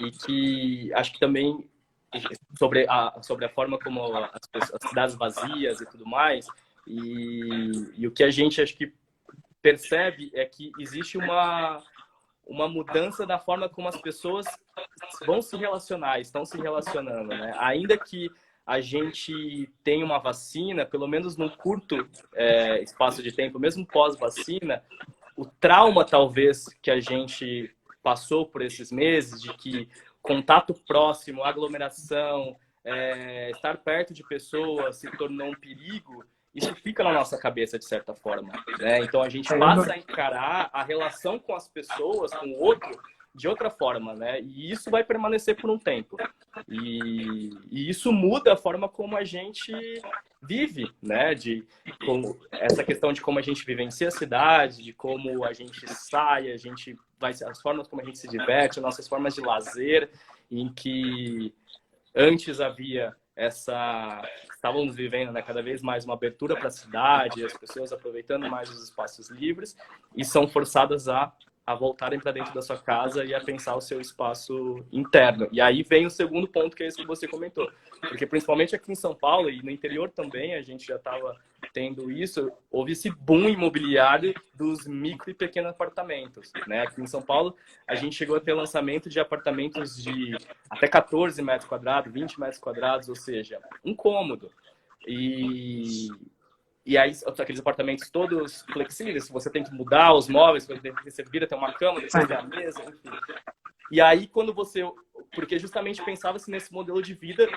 e que acho que também sobre a forma como as cidades vazias e tudo mais, e o que a gente acho que percebe é que existe uma mudança da forma como as pessoas vão se relacionar, estão se relacionando, né? Ainda que a gente tenha uma vacina, pelo menos num curto espaço de tempo, mesmo pós-vacina, o trauma talvez que a gente passou por esses meses, de que contato próximo, aglomeração, estar perto de pessoas se tornou um perigo, isso fica na nossa cabeça de certa forma, né? Então a gente passa a encarar a relação com as pessoas, com o outro, de outra forma, né? E isso vai permanecer por um tempo. E isso muda a forma como a gente vive, né? Essa questão de como a gente vivencia a cidade, de como a gente sai, as formas como a gente se diverte, nossas formas de lazer, em que antes havia estávamos vivendo, né, cada vez mais uma abertura para a cidade, as pessoas aproveitando mais os espaços livres e são forçadas a voltarem para dentro da sua casa e a pensar o seu espaço interno. E aí vem o segundo ponto, que é esse que você comentou. Porque principalmente aqui em São Paulo e no interior também, a gente já estava tendo isso, houve esse boom imobiliário dos micro e pequenos apartamentos, né? Aqui em São Paulo, a gente chegou a ter lançamento de apartamentos de até 14 metros quadrados, 20 metros quadrados, ou seja, um cômodo. E aí, aqueles apartamentos todos flexíveis, você tem que mudar os móveis, você vira, tem uma cama, depois tem a mesa, enfim. E aí, porque justamente pensava-se nesse modelo de vida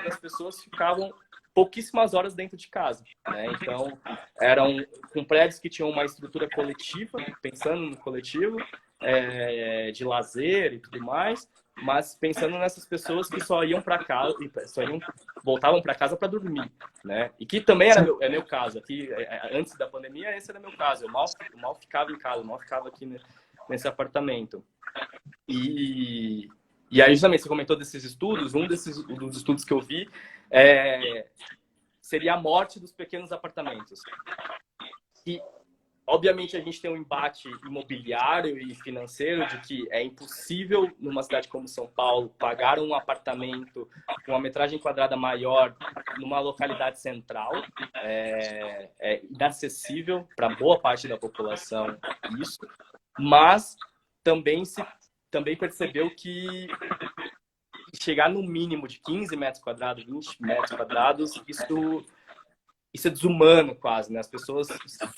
das pessoas ficavam pouquíssimas horas dentro de casa, né? Então, eram com prédios que tinham uma estrutura coletiva, pensando no coletivo, de lazer e tudo mais, mas pensando nessas pessoas que só iam para casa, voltavam para casa para dormir, né? E que também é meu caso. Aqui, antes da pandemia, esse era meu caso. Eu mal ficava em casa, eu mal ficava aqui nesse apartamento. E aí, justamente, você comentou desses estudos. Dos estudos que eu vi seria a morte dos pequenos apartamentos. E, obviamente, a gente tem um embate imobiliário e financeiro de que é impossível, numa cidade como São Paulo, pagar um apartamento com uma metragem quadrada maior numa localidade central. É inacessível para boa parte da população isso. Mas também percebeu que chegar no mínimo de 15 metros quadrados, 20 metros quadrados, isso é desumano quase, né? As pessoas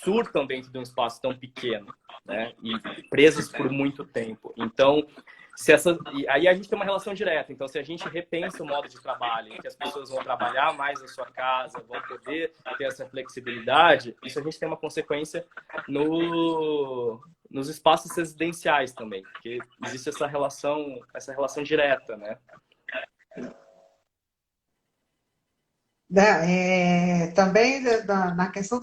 surtam dentro de um espaço tão pequeno, né? E presas por muito tempo. Então, E aí a gente tem uma relação direta. Então, se a gente repensa o modo de trabalho, que as pessoas vão trabalhar mais na sua casa, vão poder ter essa flexibilidade, isso a gente tem uma consequência nos espaços residenciais também, porque existe essa relação direta, né? Também na questão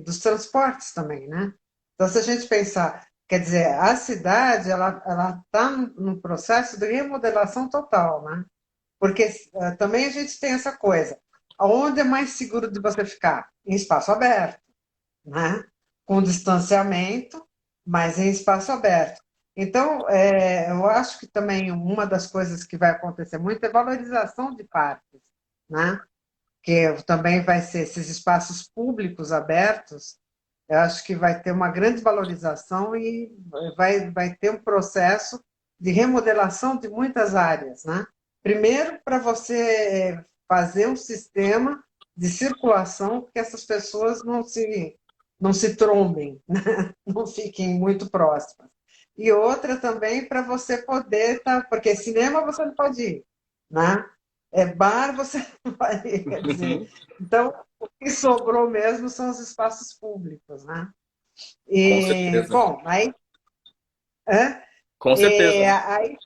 dos transportes também, né? Então, se a gente pensar, quer dizer, a cidade ela está num processo de remodelação total, né? Porque também a gente tem essa coisa, aonde é mais seguro de você ficar? Em espaço aberto, né? Com distanciamento, mas em espaço aberto. Então, eu acho que também uma das coisas que vai acontecer muito é valorização de parques, né? Que também vai ser esses espaços públicos abertos, eu acho que vai ter uma grande valorização e vai ter um processo de remodelação de muitas áreas, né? Primeiro, para você fazer um sistema de circulação que essas pessoas não se trombem, né? Não fiquem muito próximas. E outra também para você poder estar, porque cinema você não pode ir, né? Bar você não vai ir, quer dizer. Então, o que sobrou mesmo são os espaços públicos, né? Com E, certeza. bom, aí, hã? Com certeza. Aí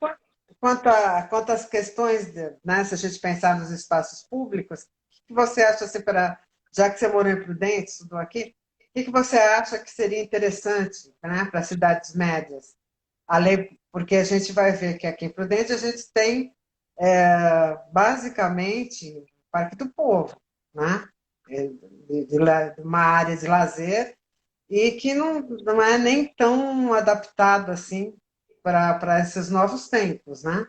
quanto às questões, né, se a gente pensar nos espaços públicos, o que você acha, assim, já que você morou em Prudente, estudou aqui, o que você acha que seria interessante, né, para cidades médias? Porque a gente vai ver que aqui em Prudente a gente tem, basicamente, o Parque do Povo, né? De uma área de lazer e que não é nem tão adaptado assim para esses novos tempos, né?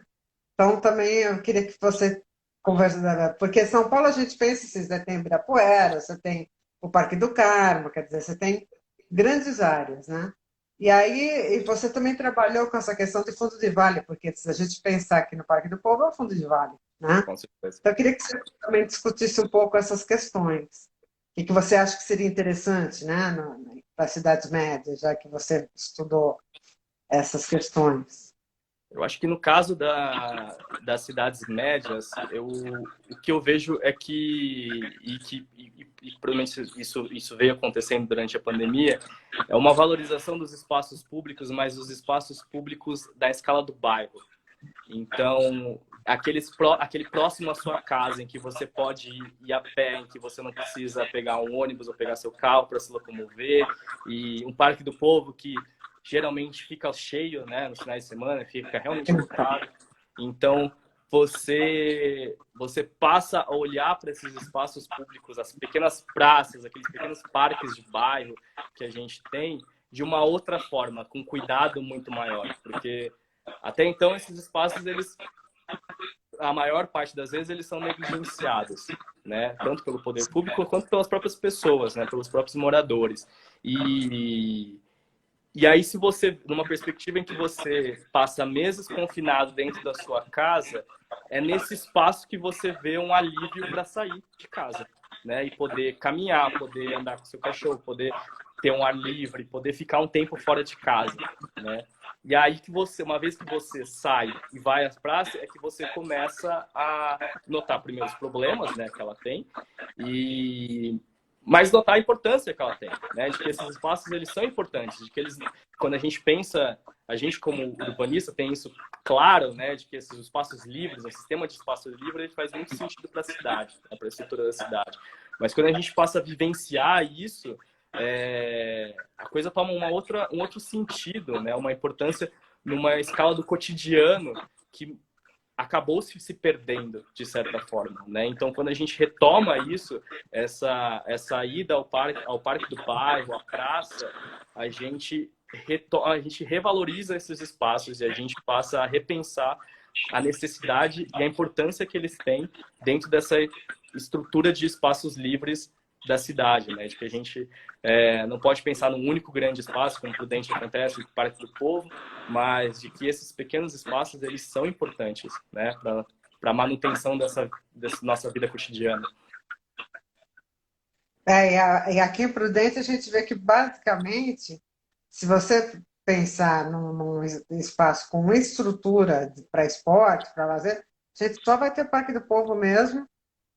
Então, também eu queria que você conversasse, porque São Paulo a gente pensa, você tem Ibirapuera, você tem o Parque do Carmo, quer dizer, você tem grandes áreas, né? E aí, e você também trabalhou com essa questão de fundo de vale, porque se a gente pensar aqui no Parque do Povo, é o fundo de vale, né? Com certeza. Então, eu queria que você também discutisse um pouco essas questões. O que você acha que seria interessante, né, para cidades médias, já que você estudou essas questões? Eu acho que no caso das cidades médias, o que eu vejo é e provavelmente isso veio acontecendo durante a pandemia, é uma valorização dos espaços públicos, mas os espaços públicos da escala do bairro. Então, aquele próximo à sua casa, em que você pode ir a pé, em que você não precisa pegar um ônibus ou pegar seu carro para se locomover, e um parque do povo que geralmente fica cheio, né, nos finais de semana, fica realmente lotado. Então, você passa a olhar para esses espaços públicos, as pequenas praças, aqueles pequenos parques de bairro que a gente tem, de uma outra forma, com cuidado muito maior, porque até então esses espaços, a maior parte das vezes, eles são negligenciados, né? Tanto pelo poder público quanto pelas próprias pessoas, né? Pelos próprios moradores. E aí, se você, numa perspectiva em que você passa meses confinado dentro da sua casa, é nesse espaço que você vê um alívio para sair de casa, né? E poder caminhar, poder andar com seu cachorro, poder ter um ar livre, poder ficar um tempo fora de casa, né? E aí que você, uma vez que você sai e vai às praças, é que você começa a notar primeiro os problemas, né, que ela tem, mas notar a importância que ela tem, né, de que esses espaços eles são importantes, de que eles, quando a gente pensa, a gente como urbanista tem isso claro, né, de que esses espaços livres, o sistema de espaços livres, ele faz muito sentido para a cidade, né, para a estrutura da cidade. Mas quando a gente passa a vivenciar isso, a coisa toma um outro sentido, né? Uma importância numa escala do cotidiano que acabou se perdendo, de certa forma, né? Então, quando a gente retoma isso, essa ida ao parque do bairro, à praça, a gente revaloriza esses espaços e a gente passa a repensar a necessidade e a importância que eles têm dentro dessa estrutura de espaços livres da cidade, né? De que a gente não pode pensar num único grande espaço, como Prudente acontece, o Parque do Povo, mas de que esses pequenos espaços eles são importantes, né? Para a manutenção dessa nossa vida cotidiana. E aqui em Prudente a gente vê que basicamente, se você pensar num espaço com estrutura para esporte, para lazer, a gente só vai ter Parque do Povo mesmo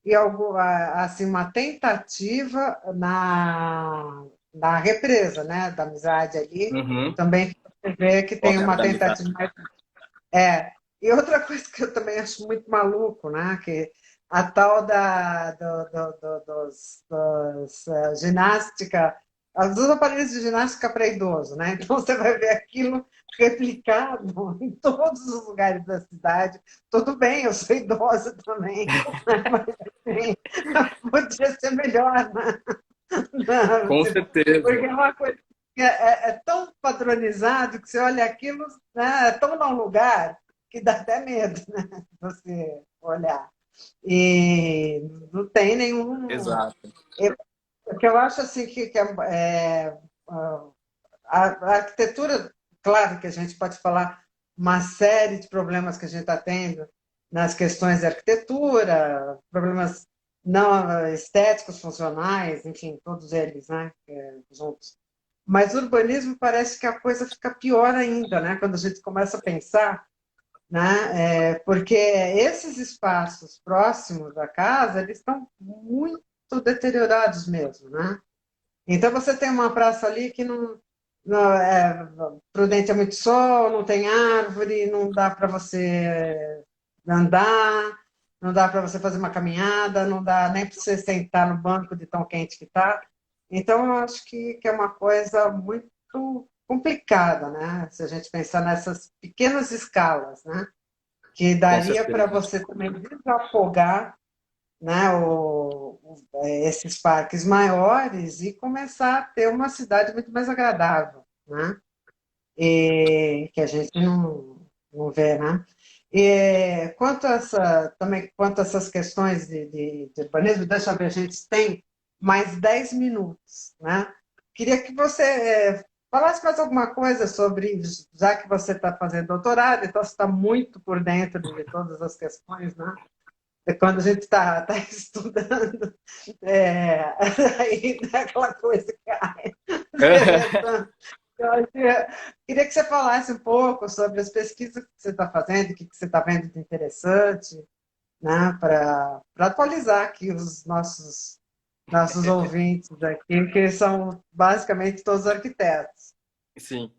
e algo, assim, uma tentativa na represa, né, da Amizade ali, Uhum. também você vê que O tem Aterro uma da Amizade. tentativa. E outra coisa que eu também acho muito maluco, né? Que a tal ginástica, dos aparelhos de ginástica para idoso, né? Então você vai ver aquilo replicado em todos os lugares da cidade. Tudo bem, eu sou idosa também, né? Mas assim, podia ser melhor, né? Não, Com tipo, certeza. porque é uma coisa que é tão padronizado que você olha aquilo, né, é tão num lugar que dá até medo, né? Você olhar. E não tem nenhum. Exato. O que eu acho assim a arquitetura, claro que a gente pode falar uma série de problemas que a gente está tendo nas questões de arquitetura, problemas não estéticos, funcionais, enfim, todos eles, né, juntos. Mas o urbanismo parece que a coisa fica pior ainda, né, quando a gente começa a pensar, né, porque esses espaços próximos da casa, eles estão muito deteriorados mesmo, né? Então você tem uma praça ali que Prudente é muito sol, não tem árvore, não dá para você andar, não dá para você fazer uma caminhada, não dá nem para você sentar no banco de tão quente que está. Então eu acho que é uma coisa muito complicada, né? Se a gente pensar nessas pequenas escalas, né? Que Com daria para certeza. você também desafogar, né, esses parques maiores e começar a ter uma cidade muito mais agradável, né? E que a gente não vê, né? E quanto a essas questões de urbanismo, deixa eu ver, a gente tem mais 10 minutos, né? Queria que você falasse mais alguma coisa sobre, já que você está fazendo doutorado, então você está muito por dentro de todas as questões, né? Quando a gente está estudando, aí dá aquela coisa que queria que você falasse um pouco sobre as pesquisas que você está fazendo, o que você está vendo de interessante, né, para atualizar aqui os nossos ouvintes aqui, que são basicamente todos arquitetos. Sim.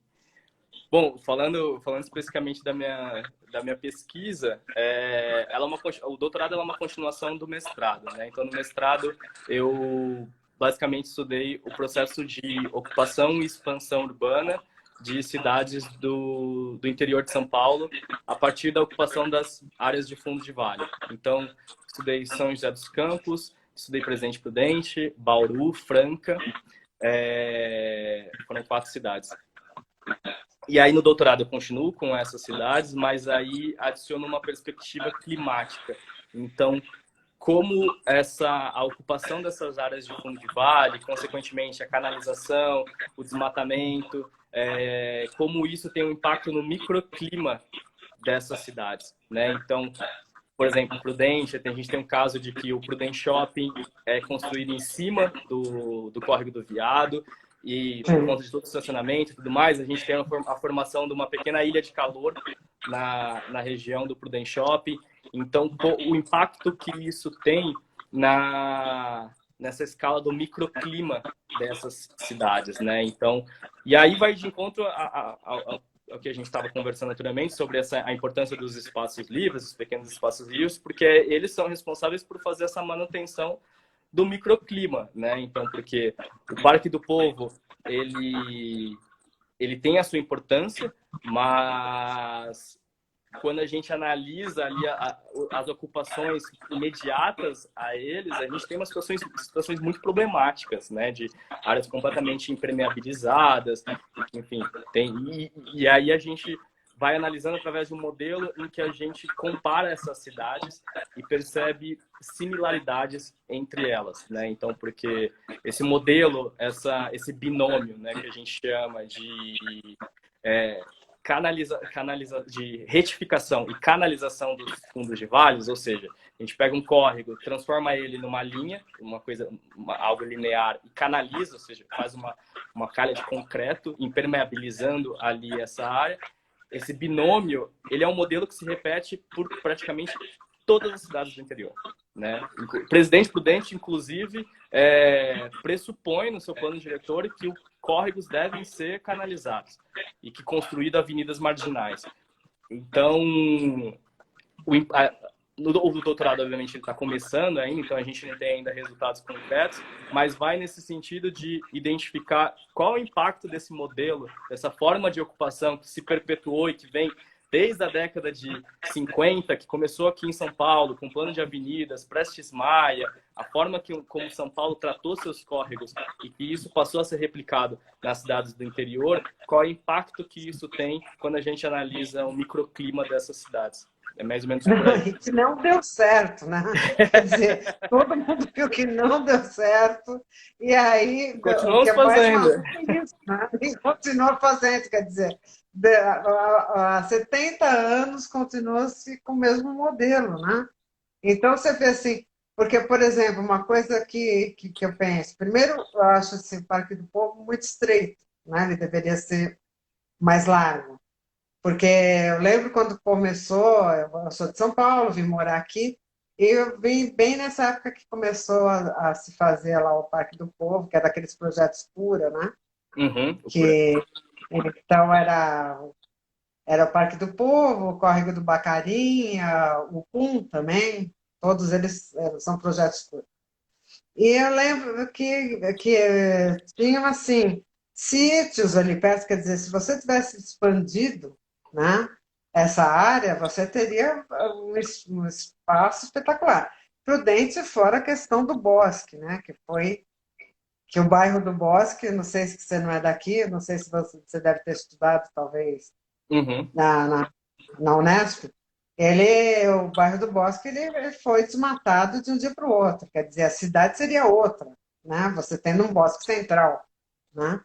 Bom, falando especificamente da minha pesquisa, o doutorado é uma continuação do mestrado, né? Então, no mestrado, eu basicamente estudei o processo de ocupação e expansão urbana de cidades do interior de São Paulo, a partir da ocupação das áreas de fundo de vale. Então, estudei São José dos Campos, estudei Presidente Prudente, Bauru, Franca, foram 4 cidades. E aí, no doutorado, eu continuo com essas cidades, mas aí adiciono uma perspectiva climática. Então, como a ocupação dessas áreas de fundo de vale, consequentemente, a canalização, o desmatamento, como isso tem um impacto no microclima dessas cidades, né? Então, por exemplo, Prudente, a gente tem um caso de que o Prudente Shopping é construído em cima do córrego do Viado, e por Sim. conta de todo o estacionamento e tudo mais, a gente tem a formação de uma pequena ilha de calor na região do Prudente Shopping. Então, o impacto que isso tem nessa escala do microclima dessas cidades, né? Então, e aí vai de encontro ao que a gente estava conversando anteriormente sobre a importância dos espaços livres, os pequenos espaços livres, porque eles são responsáveis por fazer essa manutenção do microclima, né? Então, porque o Parque do Povo, ele tem a sua importância, mas quando a gente analisa ali as ocupações imediatas a eles, a gente tem umas situações muito problemáticas, né? De áreas completamente impermeabilizadas, enfim. E aí a gente vai analisando através de um modelo em que a gente compara essas cidades e percebe similaridades entre elas, né? Então, porque esse modelo, esse binômio, né, que a gente chama de de retificação e canalização dos fundos de vales, ou seja, a gente pega um córrego, transforma ele numa linha, algo linear, e canaliza, ou seja, faz uma calha de concreto, impermeabilizando ali essa área. Esse binômio, ele é um modelo que se repete por praticamente todas as cidades do interior, né? Presidente Prudente, inclusive, pressupõe no seu plano diretor que os córregos devem ser canalizados e que construído avenidas marginais. Então, o doutorado, obviamente, ele está começando ainda, então a gente não tem ainda resultados concretos, mas vai nesse sentido de identificar qual é o impacto desse modelo, dessa forma de ocupação que se perpetuou e que vem desde a década de 50, que começou aqui em São Paulo, com plano de avenidas, Prestes Maia, a forma como São Paulo tratou seus córregos e que isso passou a ser replicado nas cidades do interior, qual é o impacto que isso tem quando a gente analisa o microclima dessas cidades. É mais ou menos por aí. E que não deu certo, né? Quer dizer, todo mundo viu que não deu certo, e aí o que Continuamos é mais fazendo. maluco é isso, né? E continua fazendo, quer dizer, há 70 anos continua-se com o mesmo modelo, né? Então você vê assim, porque, por exemplo, uma coisa que eu penso, primeiro, eu acho esse Parque do Povo muito estreito, né? Ele deveria ser mais largo. Porque eu lembro quando começou, eu sou de São Paulo, vim morar aqui, e eu vim bem nessa época que começou a se fazer lá o Parque do Povo, que é daqueles projetos Cura, né? Uhum, Que então era o Parque do Povo, o Córrego do Bacarinha, o PUM também, todos eles são projetos Cura. E eu lembro que tinham assim sítios ali perto, quer dizer, se você tivesse expandido, né, essa área, você teria um espaço espetacular. Prudente fora a questão do bosque, né, que foi que o bairro do Bosque, não sei se você não é daqui, não sei se você deve ter estudado, talvez, uhum. na Unesp, o bairro do Bosque, ele foi desmatado de um dia para o outro. Quer dizer, a cidade seria outra, né? Você tendo um bosque central, né?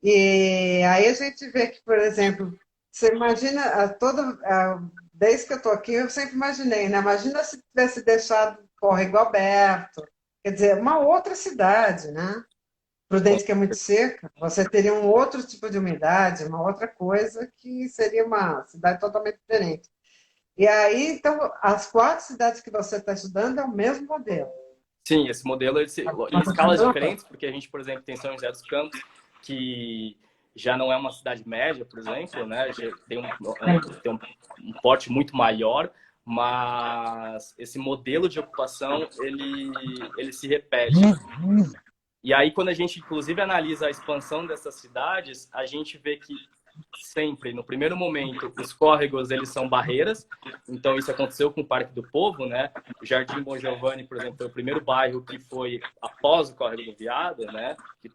E aí a gente vê que, por exemplo, você imagina desde que eu estou aqui, eu sempre imaginei, né? Imagina se tivesse deixado o córrego aberto, quer dizer, uma outra cidade, né? Prudente, que é muito seca, você teria um outro tipo de umidade, uma outra coisa que seria uma cidade totalmente diferente. E aí, então, as 4 cidades que você está estudando é o mesmo modelo. Sim, esse modelo em escalas diferentes, porque a gente, por exemplo, tem São José dos Campos, que já não é uma cidade média, por exemplo, né? Já tem um porte muito maior, mas esse modelo de ocupação ele se repete. E aí, quando a gente, inclusive, analisa a expansão dessas cidades, a gente vê que sempre, no primeiro momento, os córregos, eles são barreiras. Então, isso aconteceu com o Parque do Povo, né? O Jardim Bom Giovanni, por exemplo, foi o primeiro bairro que foi após o Córrego do Viado, né? Que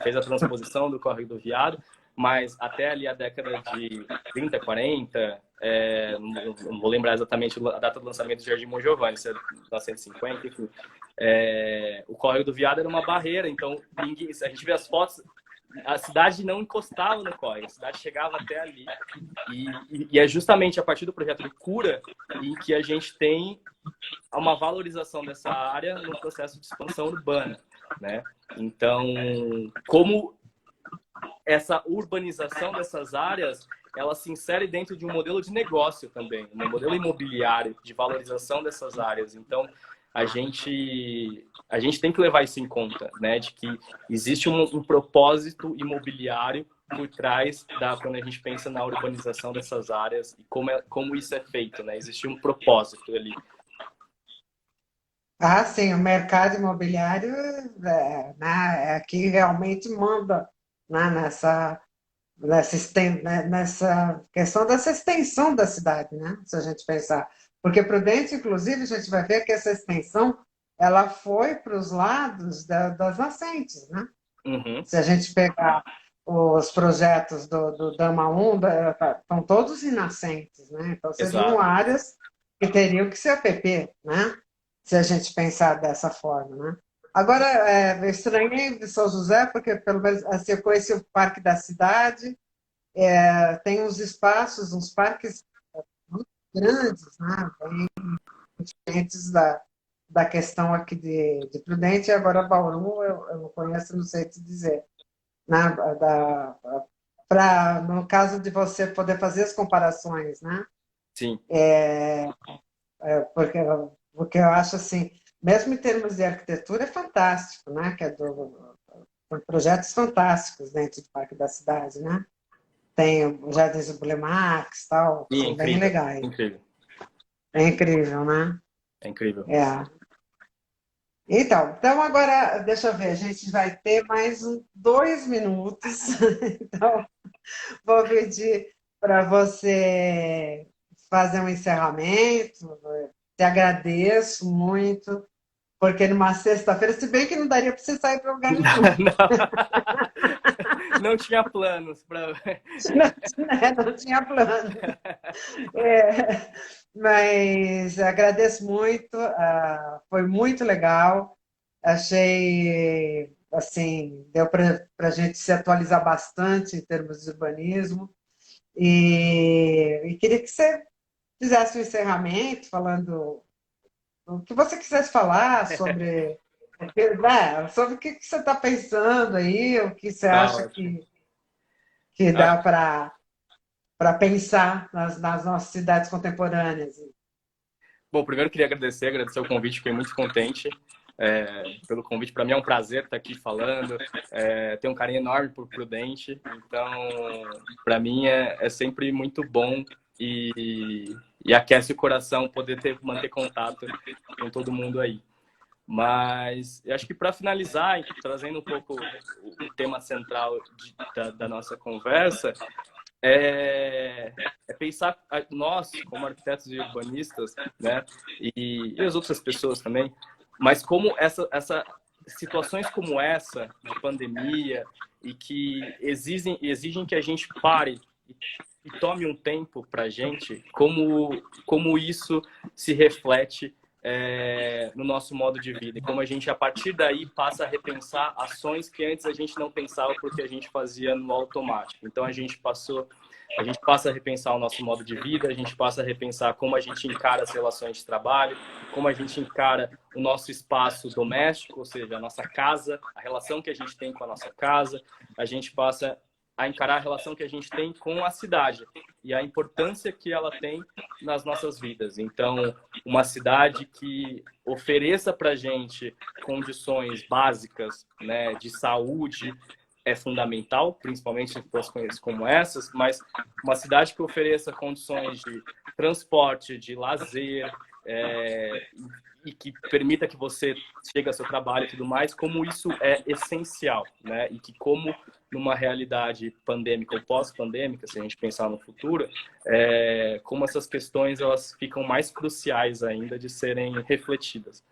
fez a transposição do Córrego do Viado. Mas até ali a década de 30, 40, não vou lembrar exatamente a data do lançamento do Jardim Bom Giovanni, se é 1950, enfim. O Córrego do Viado era uma barreira, então a gente vê as fotos, a cidade não encostava no córrego, a cidade chegava até ali. E é justamente a partir do projeto do Cura em que a gente tem uma valorização dessa área no processo de expansão urbana, né? Então, como essa urbanização dessas áreas, ela se insere dentro de um modelo de negócio também, um modelo imobiliário de valorização dessas áreas. Então, a gente tem que levar isso em conta, né? De que existe um propósito imobiliário por trás quando a gente pensa na urbanização dessas áreas e como isso é feito, né? Existe um propósito ali. Ah, sim, o mercado imobiliário né, é que realmente manda, né, nessa questão dessa extensão da cidade, né? Se a gente pensar. Porque Prudente, inclusive, a gente vai ver que essa extensão ela foi para os lados das nascentes, né? Uhum. Se a gente pegar os projetos do Dama 1, estão todos em nascentes, né? Então seriam Exato. áreas que teriam que ser APP, né? Se a gente pensar dessa forma, né? Agora, eu estranhei de São José, porque pelo menos assim, eu conheci o Parque da Cidade, tem uns espaços, uns parques muito grandes, né? Bem diferentes da questão aqui de Prudente, e agora Bauru eu não conheço, não sei te dizer. né? No caso de você poder fazer as comparações, né? Sim, Porque, porque eu acho assim, mesmo em termos de arquitetura, é fantástico, né? Tem projetos fantásticos dentro do Parque da Cidade, né? Tem o Jardins do Blemax, tal, que sim, é são bem incrível, legais. incrível, É incrível, né? é incrível. É. Então agora, deixa eu ver, a gente vai ter mais 2 minutos. Então, vou pedir para você fazer um encerramento. Te agradeço muito, porque numa sexta-feira, se bem que não daria para você sair para lugar nenhum. Não, não tinha planos para. Não tinha plano. É, mas agradeço muito, foi muito legal. Achei, assim, deu para a gente se atualizar bastante em termos de urbanismo. E queria que você fizesse um encerramento falando o que você quisesse falar sobre, né, sobre o que você está pensando aí, o que você Tá acha ótimo. que dá Ah, para pensar nas nossas cidades contemporâneas. bom, primeiro queria agradecer o convite, fiquei muito contente pelo convite. Para mim é um prazer estar aqui falando. Tenho um carinho enorme por Prudente, então para mim é sempre muito bom e aquece o coração poder manter contato com todo mundo aí. Mas eu acho que para finalizar, trazendo um pouco o tema central da nossa conversa, é pensar nós, como arquitetos e urbanistas, né, e as outras pessoas também, mas como essa situações como essa de pandemia e que exigem que a gente pare e tome um tempo para a gente, como isso se reflete no nosso modo de vida e como a gente, a partir daí, passa a repensar ações que antes a gente não pensava porque a gente fazia no automático. Então, a gente passa a repensar o nosso modo de vida, a gente passa a repensar como a gente encara as relações de trabalho, como a gente encara o nosso espaço doméstico, ou seja, a nossa casa, a relação que a gente tem com a nossa casa, a gente passa a encarar a relação que a gente tem com a cidade e a importância que ela tem nas nossas vidas. Então, uma cidade que ofereça para a gente condições básicas, né, de saúde é fundamental, principalmente em situações como essas, mas uma cidade que ofereça condições de transporte, de lazer, e que permita que você chegue ao seu trabalho e tudo mais, como isso é essencial, né? E que como numa realidade pandêmica ou pós-pandêmica, se a gente pensar no futuro, como essas questões elas ficam mais cruciais ainda de serem refletidas.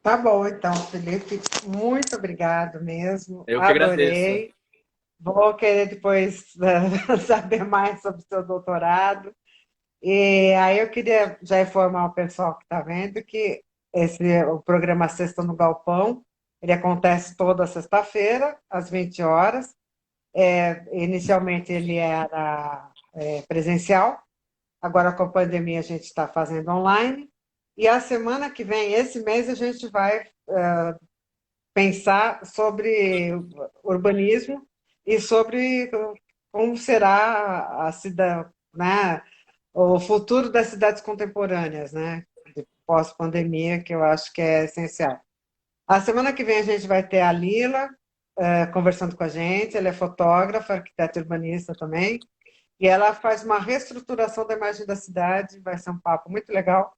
Tá bom, então, Felipe, muito obrigado mesmo, Eu que agradeço. adorei. Vou querer depois saber mais sobre o seu doutorado. E aí eu queria já informar o pessoal que está vendo que o programa Sexta no Galpão, ele acontece toda sexta-feira, às 20 horas. Inicialmente ele era presencial, agora com a pandemia a gente está fazendo online. E a semana que vem, esse mês, a gente vai pensar sobre urbanismo e sobre como será a cidade, né, o futuro das cidades contemporâneas, né, de pós-pandemia, que eu acho que é essencial. A semana que vem a gente vai ter a Lila conversando com a gente, ela é fotógrafa, arquiteta urbanista também, e ela faz uma reestruturação da imagem da cidade, vai ser um papo muito legal.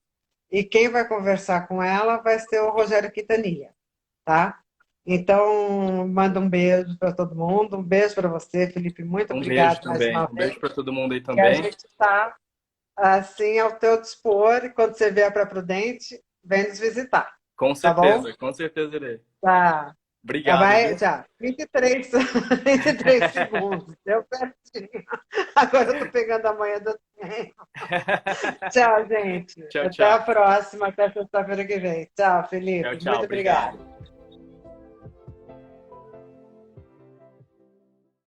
E quem vai conversar com ela vai ser o Rogério Quintanilha, tá? Então, manda um beijo para todo mundo, um beijo para você, Felipe, muito Um beijo obrigado mais também. uma Um vez. beijo para todo mundo aí E a também. gente está, assim, ao teu dispor, e quando você vier para Prudente, vem nos visitar, tá bom? Com certeza irei. Tá. Obrigado, Vai viu? já, 23, 23 segundos, deu certinho. Agora eu estou pegando a manhã do tempo. Tchau, gente. Tchau, Até a tchau. próxima, até sexta-feira que vem. Tchau, Tchau, Felipe. tchau. Muito obrigada. Obrigado.